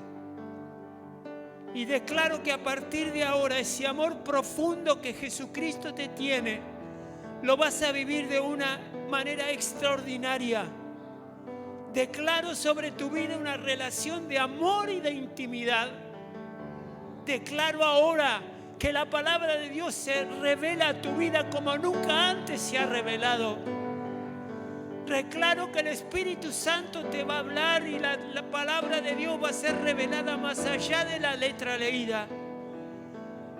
Y declaro que a partir de ahora ese amor profundo que Jesucristo te tiene, lo vas a vivir de una manera extraordinaria. Declaro sobre tu vida una relación de amor y de intimidad. Declaro ahora que la palabra de Dios se revela a tu vida como nunca antes se ha revelado. Declaro que el Espíritu Santo te va a hablar y la palabra de Dios va a ser revelada más allá de la letra leída.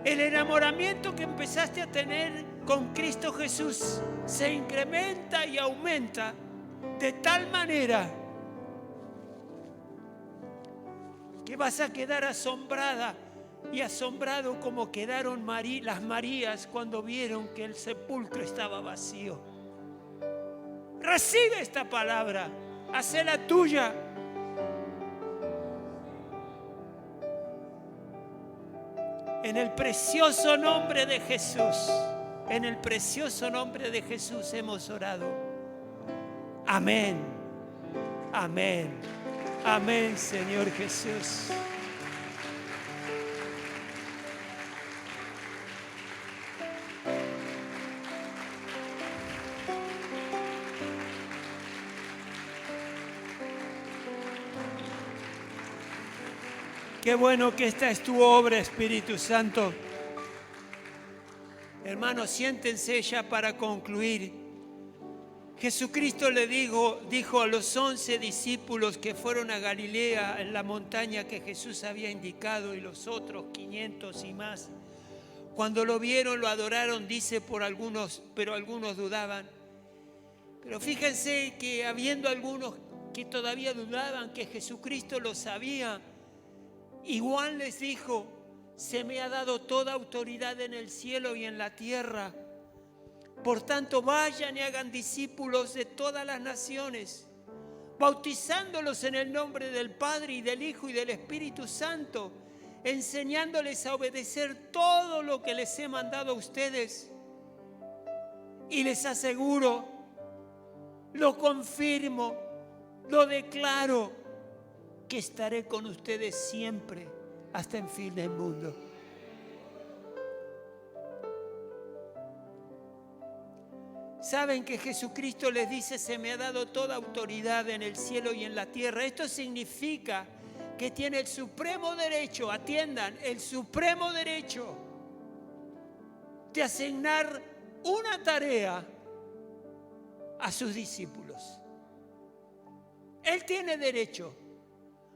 El enamoramiento que empezaste a tener con Cristo Jesús se incrementa y aumenta de tal manera que vas a quedar asombrada y asombrado como quedaron las Marías cuando vieron que el sepulcro estaba vacío. Recibe esta palabra, hacela tuya. En el precioso nombre de Jesús, en el precioso nombre de Jesús hemos orado. Amén, amén, amén, Señor Jesús. Qué bueno que esta es tu obra, Espíritu Santo. Hermanos, siéntense ya para concluir. Jesucristo le dijo a los 11 discípulos que fueron a Galilea, en la montaña que Jesús había indicado, y los otros 500 y más. Cuando lo vieron, lo adoraron, dice por algunos, pero algunos dudaban. Pero fíjense que habiendo algunos que todavía dudaban que Jesucristo lo sabía, igual les dijo: se me ha dado toda autoridad en el cielo y en la tierra. Por tanto, vayan y hagan discípulos de todas las naciones, bautizándolos en el nombre del Padre y del Hijo y del Espíritu Santo, enseñándoles a obedecer todo lo que les he mandado a ustedes. Y les aseguro, lo confirmo, lo declaro, que estaré con ustedes siempre hasta el fin del mundo. Saben que Jesucristo les dice: se me ha dado toda autoridad en el cielo y en la tierra. Esto significa que tiene el supremo derecho, atiendan, el supremo derecho de asignar una tarea a sus discípulos. Él tiene derecho.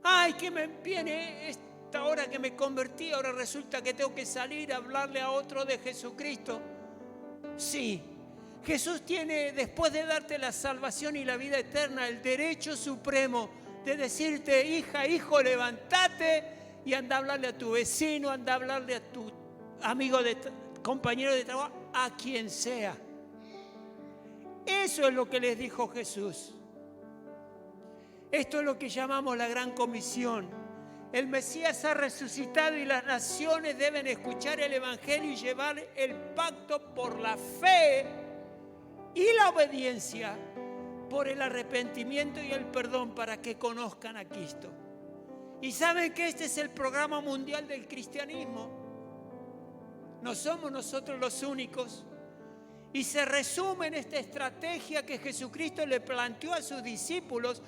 Ay, que me viene esta hora que me convertí, ahora resulta que tengo que salir a hablarle a otro de Jesucristo. Sí, Jesús tiene, después de darte la salvación y la vida eterna, el derecho supremo de decirte: hija, hijo, levántate y anda a hablarle a tu vecino, anda a hablarle a tu amigo, compañero de trabajo, a quien sea. Eso es lo que les dijo Jesús. Esto es lo que llamamos la Gran Comisión. El Mesías ha resucitado y las naciones deben escuchar el Evangelio y llevar el pacto por la fe y la obediencia, por el arrepentimiento y el perdón, para que conozcan a Cristo. Y saben que este es el programa mundial del cristianismo. No somos nosotros los únicos. Y se resume en esta estrategia que Jesucristo le planteó a sus discípulos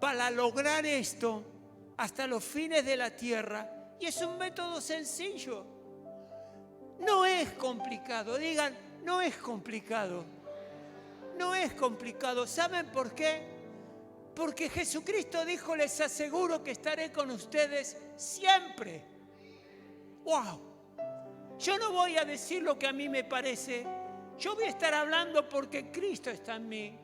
para lograr esto hasta los fines de la tierra. Y es un método sencillo. No es complicado. Digan: no es complicado. No es complicado. ¿Saben por qué? Porque Jesucristo dijo: les aseguro que estaré con ustedes siempre. ¡Wow! Yo no voy a decir lo que a mí me parece. Yo voy a estar hablando porque Cristo está en mí.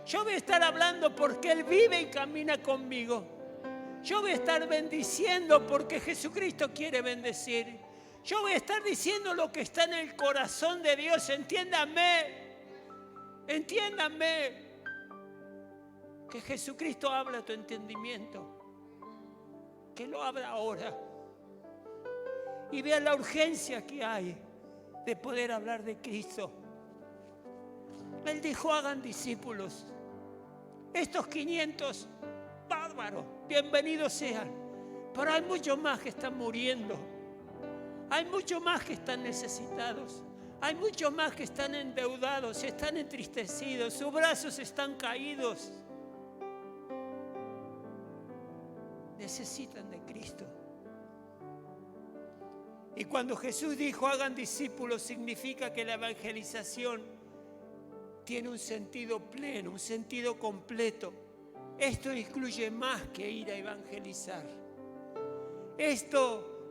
Yo voy a estar hablando porque Él vive y camina conmigo. Yo voy a estar bendiciendo porque Jesucristo quiere bendecir. Yo voy a estar diciendo lo que está en el corazón de Dios. Entiéndanme. Entiéndanme. Que Jesucristo habla a tu entendimiento. Que lo abra ahora. Y vean la urgencia que hay de poder hablar de Cristo. Él dijo: hagan discípulos. Estos 500, bárbaros, bienvenidos sean. Pero hay muchos más que están muriendo. Hay muchos más que están necesitados. Hay muchos más que están endeudados, están entristecidos, sus brazos están caídos. Necesitan de Cristo. Y cuando Jesús dijo hagan discípulos, significa que la evangelización tiene un sentido pleno, un sentido completo. Esto incluye más que ir a evangelizar.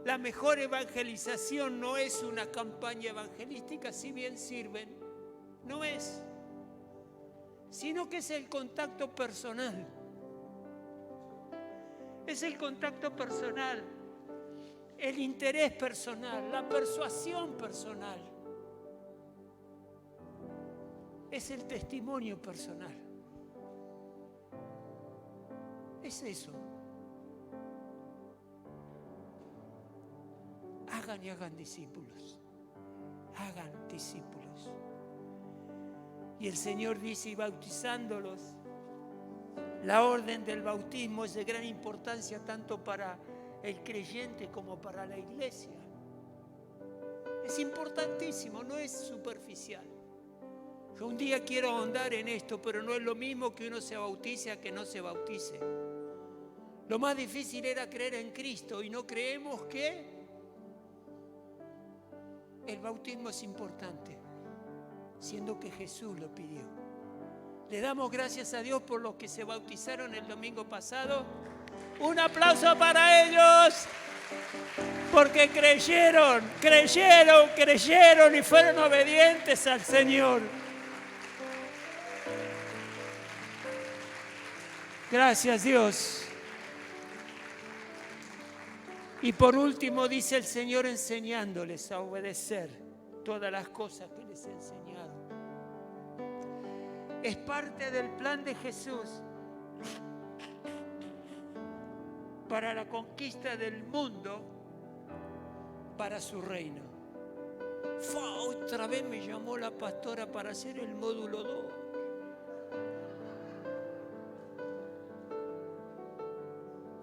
La mejor evangelización no es una campaña evangelística, si bien sirven, no es, sino que es el contacto personal. Es el contacto personal, el interés personal, la persuasión personal. Es el testimonio personal. Es eso. Hagan y hagan discípulos. Hagan discípulos. Y el Señor dice, y bautizándolos. La orden del bautismo es de gran importancia tanto para el creyente como para la iglesia. Es importantísimo, no es superficial. Yo un día quiero ahondar en esto, pero no es lo mismo que uno se bautice a que no se bautice. Lo más difícil era creer en Cristo y no creemos que el bautismo es importante, siendo que Jesús lo pidió. Le damos gracias a Dios por los que se bautizaron el domingo pasado. Un aplauso para ellos, porque creyeron y fueron obedientes al Señor. Gracias, Dios. Y por último dice el Señor enseñándoles a obedecer todas las cosas que les he enseñado. Es parte del plan de Jesús para la conquista del mundo, para su reino. Otra vez me llamó la pastora para hacer el módulo 2.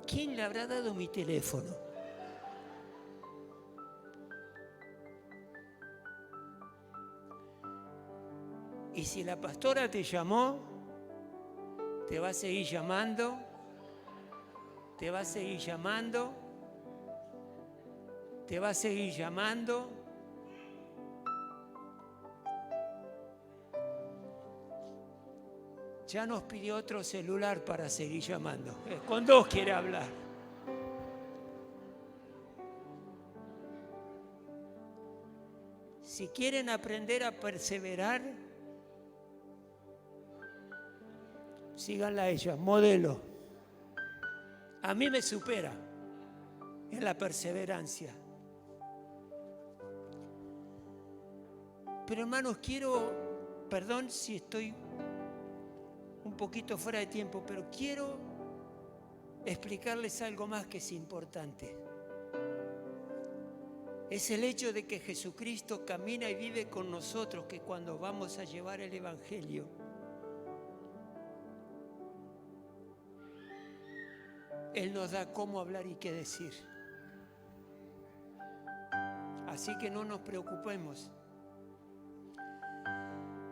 ¿Quién le habrá dado mi teléfono? Y si la pastora te llamó, te va a seguir llamando, te va a seguir llamando, te va a seguir llamando. Ya nos pidió otro celular para seguir llamando. Con 2 quiere hablar. Si quieren aprender a perseverar, síganla a ella, modelo. A mí me supera en la perseverancia. Pero hermanos, perdón si estoy un poquito fuera de tiempo, pero quiero explicarles algo más que es importante. Es el hecho de que Jesucristo camina y vive con nosotros, que cuando vamos a llevar el Evangelio, Él nos da cómo hablar y qué decir. Así que no nos preocupemos.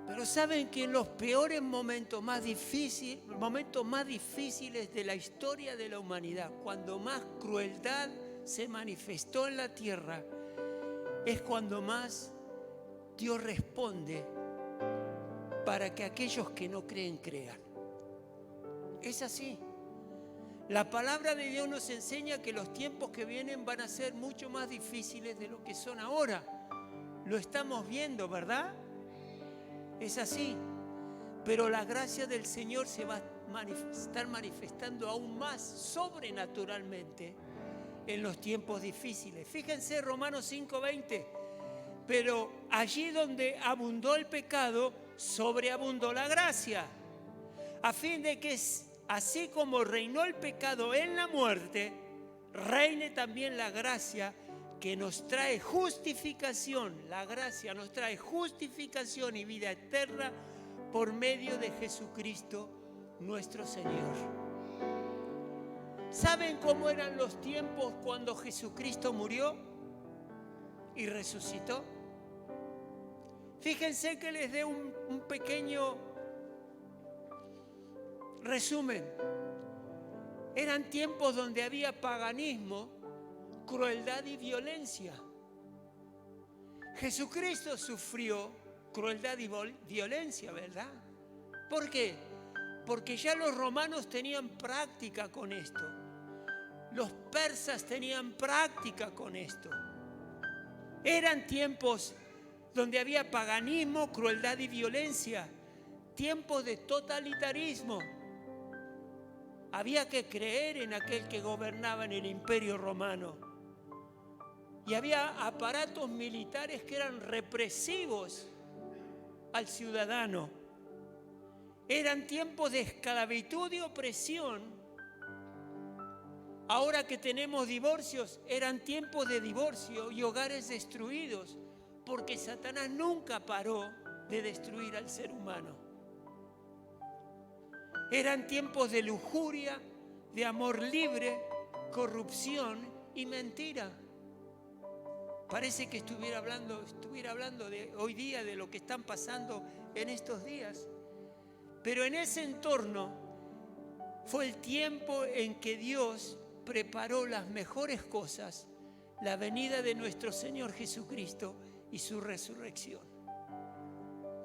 Pero saben que en los peores momentos más difíciles de la historia de la humanidad, cuando más crueldad se manifestó en la tierra, es cuando más Dios responde para que aquellos que no creen, crean. Es así. La palabra de Dios nos enseña que los tiempos que vienen van a ser mucho más difíciles de lo que son ahora. Lo estamos viendo, ¿verdad? Es así. Pero la gracia del Señor se va a estar manifestando aún más sobrenaturalmente en los tiempos difíciles. Fíjense Romanos 5:20. Pero allí donde abundó el pecado, sobreabundó la gracia. A fin de que así como reinó el pecado en la muerte, reine también la gracia que nos trae justificación. La gracia nos trae justificación y vida eterna por medio de Jesucristo nuestro Señor. ¿Saben cómo eran los tiempos cuando Jesucristo murió y resucitó? Fíjense que les dé un pequeño resumen. Eran tiempos donde había paganismo, crueldad y violencia. Jesucristo sufrió crueldad y violencia, ¿verdad? ¿Por qué? Porque ya los romanos tenían práctica con esto. Los persas tenían práctica con esto. Eran tiempos donde había paganismo, crueldad y violencia. Tiempos de totalitarismo. Había que creer en aquel que gobernaba en el Imperio Romano. Y había aparatos militares que eran represivos al ciudadano. Eran tiempos de esclavitud y opresión. Ahora que tenemos divorcios, eran tiempos de divorcio y hogares destruidos, porque Satanás nunca paró de destruir al ser humano. Eran tiempos de lujuria, de amor libre, corrupción y mentira. Parece que estuviera hablando de hoy día, de lo que están pasando en estos días. Pero en ese entorno fue el tiempo en que Dios preparó las mejores cosas, la venida de nuestro Señor Jesucristo y su resurrección.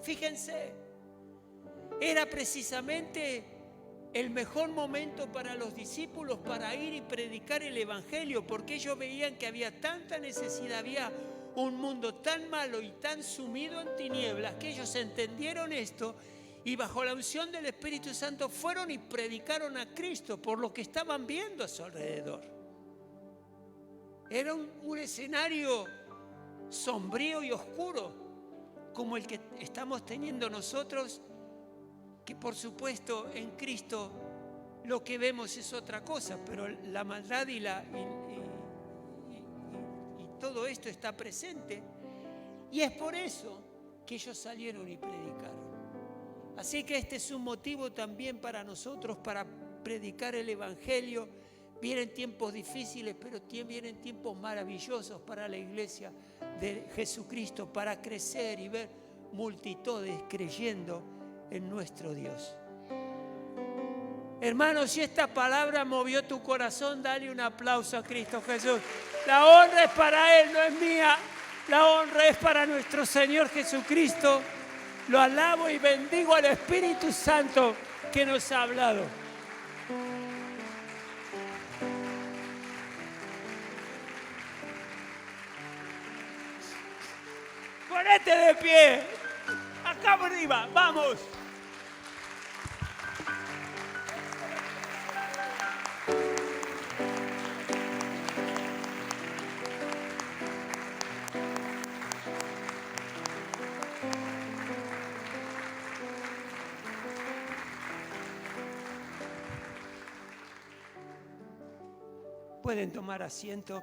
Fíjense, era precisamente el mejor momento para los discípulos para ir y predicar el Evangelio, porque ellos veían que había tanta necesidad, había un mundo tan malo y tan sumido en tinieblas, que ellos entendieron esto y bajo la unción del Espíritu Santo fueron y predicaron a Cristo por lo que estaban viendo a su alrededor. Era un escenario sombrío y oscuro, como el que estamos teniendo nosotros, que por supuesto en Cristo lo que vemos es otra cosa, pero la maldad y todo esto está presente, y es por eso que ellos salieron y predicaron. Así que este es un motivo también para nosotros para predicar el Evangelio. Vienen tiempos difíciles, pero vienen tiempos maravillosos para la iglesia de Jesucristo, para crecer y ver multitudes creyendo en nuestro Dios. Hermanos, si esta palabra movió tu corazón, dale un aplauso a Cristo Jesús. La honra es para Él, no es mía. La honra es para nuestro Señor Jesucristo. Lo alabo y bendigo al Espíritu Santo que nos ha hablado. Ponete de pie. Acá arriba, vamos. Pueden tomar asiento.